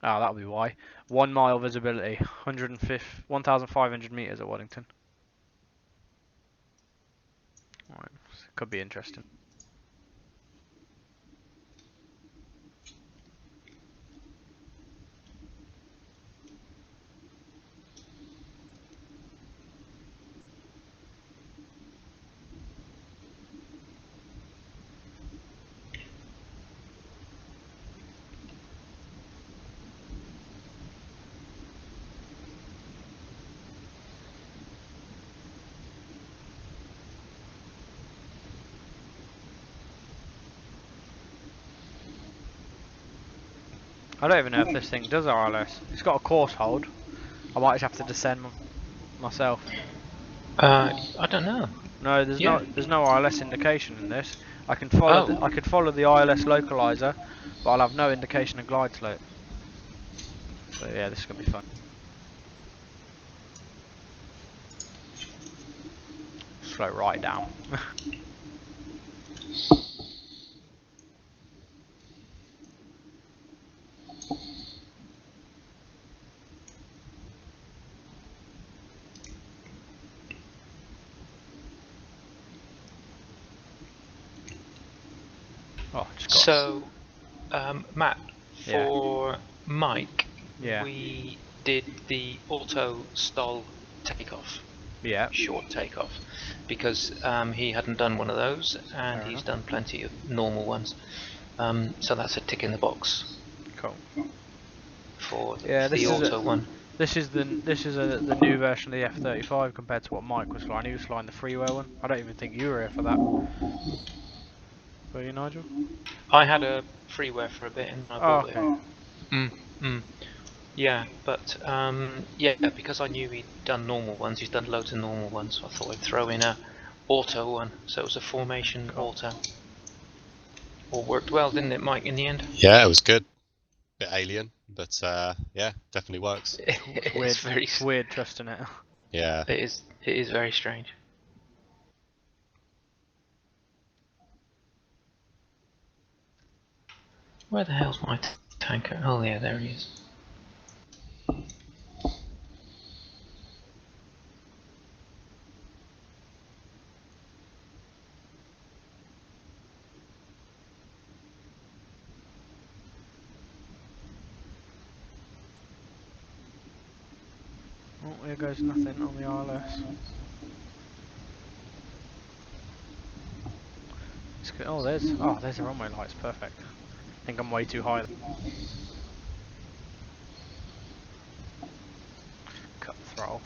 Oh, that'll be why. 1 mile visibility. 1,500 meters at Waddington. Alright, could be interesting. I don't even know if this thing does RLS. It's got a course hold. I might just have to descend myself. I don't know. No, there's no ILS indication in this. I can follow the ILS localizer, but I'll have no indication of glide slope. So yeah, this is gonna be fun. Slow right down. Oh, just got. So, Matt, Yeah. for Mike, Yeah. we did the auto stall takeoff, Yeah. short takeoff, because he hadn't done one of those, and Fair he's enough. done plenty of normal ones. So that's a tick in the box Cool. for Yeah, the auto one. This is the new version of the F35 compared to what Mike was flying. He was flying the freeware one. I don't even think you were here for that. Were you, Nigel? I had a freeware for a bit, and I Oh, bought okay. it. Yeah, but yeah, because I knew he'd done normal ones, he's done loads of normal ones, so I thought I'd throw in a auto one. So it was a formation Cool. auto. All worked well, didn't it, Mike, in the end? Yeah, it was good. Bit alien, but yeah, definitely works. It's It's weird. very, It's weird trusting it. Yeah. it is very strange. Where the hell's my tanker? Oh yeah, there he is. Oh, here goes nothing on the ILS. Oh, there's the runway lights. Perfect. I think I'm way too high. Cut the throttle.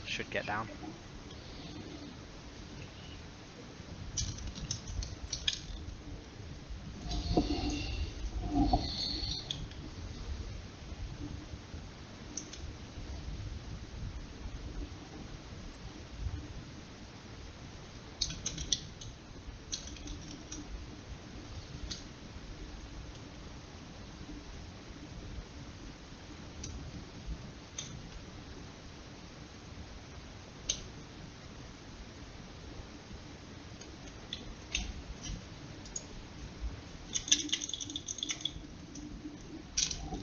Should get down.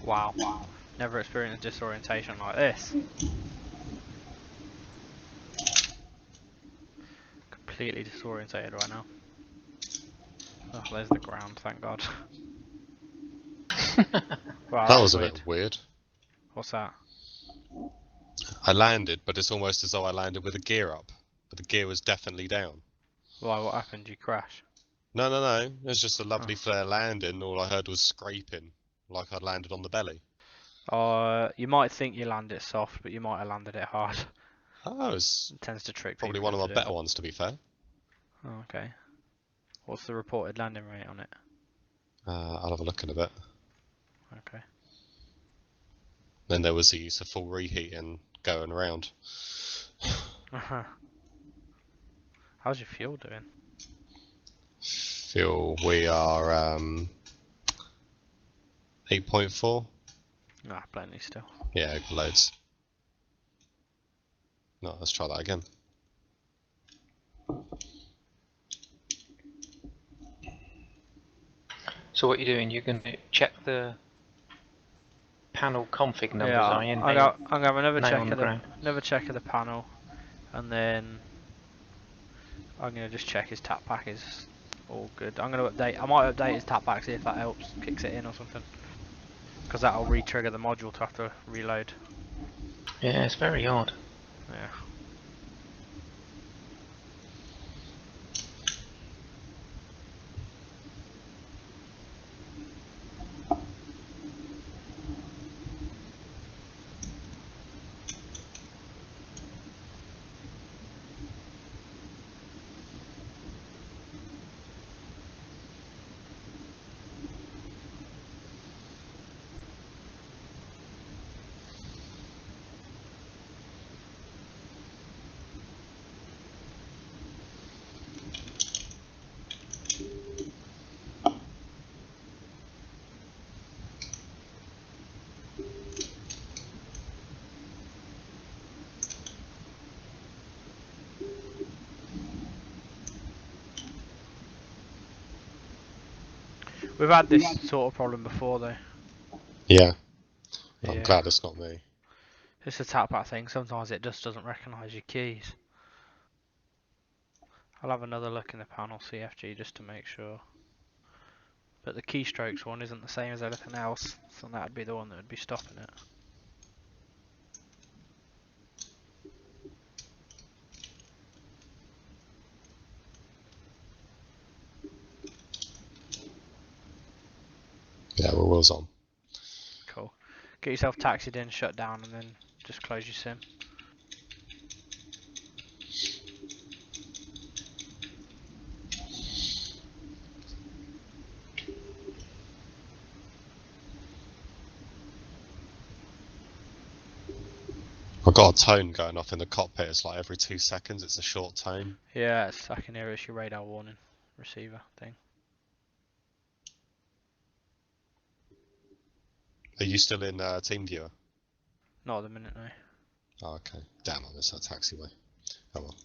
Wow. Never experienced disorientation like this. Completely disorientated right now. Oh, there's the ground, thank God. Wow, That that was was a weird. bit weird. What's that? I landed, but it's almost as though I landed with a gear up. But the gear was definitely down. Why, what happened? You crash? No, no, no. It was just a Oh. lovely flare landing. All I heard was scraping, like I'd landed on the belly. You might think you land it soft, but you might have landed it hard. Oh, it was It tends to trick probably people one of my into doing better that. ones, to be fair. Oh, okay. What's the reported landing rate on it? I'll have a look in a bit. Okay. Then there was the use of full reheating going around. How's your fuel doing? Feel we are 8.4. Ah, plenty still. Yeah, loads. No, let's try that again. So what you're doing? You're going to check the panel config numbers, Yeah, are you? I'm gonna have Nail on the ground. another check of the panel, and then I'm gonna just check his tap pack is all good. I'm gonna update. I might update his tap pack, see if that helps, kicks it in or something, because that'll re-trigger the module to have to reload. Yeah, it's very odd. Yeah. We've had this sort of problem before though. Yeah, I'm Yeah. glad it's not me. It's a tap pack thing. Sometimes it just doesn't recognise your keys. I'll have another look in the panel CFG just to make sure. But the keystrokes one isn't the same as anything else, so that'd be the one that would be stopping it. Yeah, we're wheels on. Cool. Get yourself taxied in, shut down, and then just close your sim. I've got a tone going off in the cockpit. It's like every 2 seconds. It's a short tone. Yeah, I can hear it's your radar warning receiver thing. Are you still in TeamViewer? Not at the minute, no. Oh, okay. Damn, I missed that taxiway. Oh well.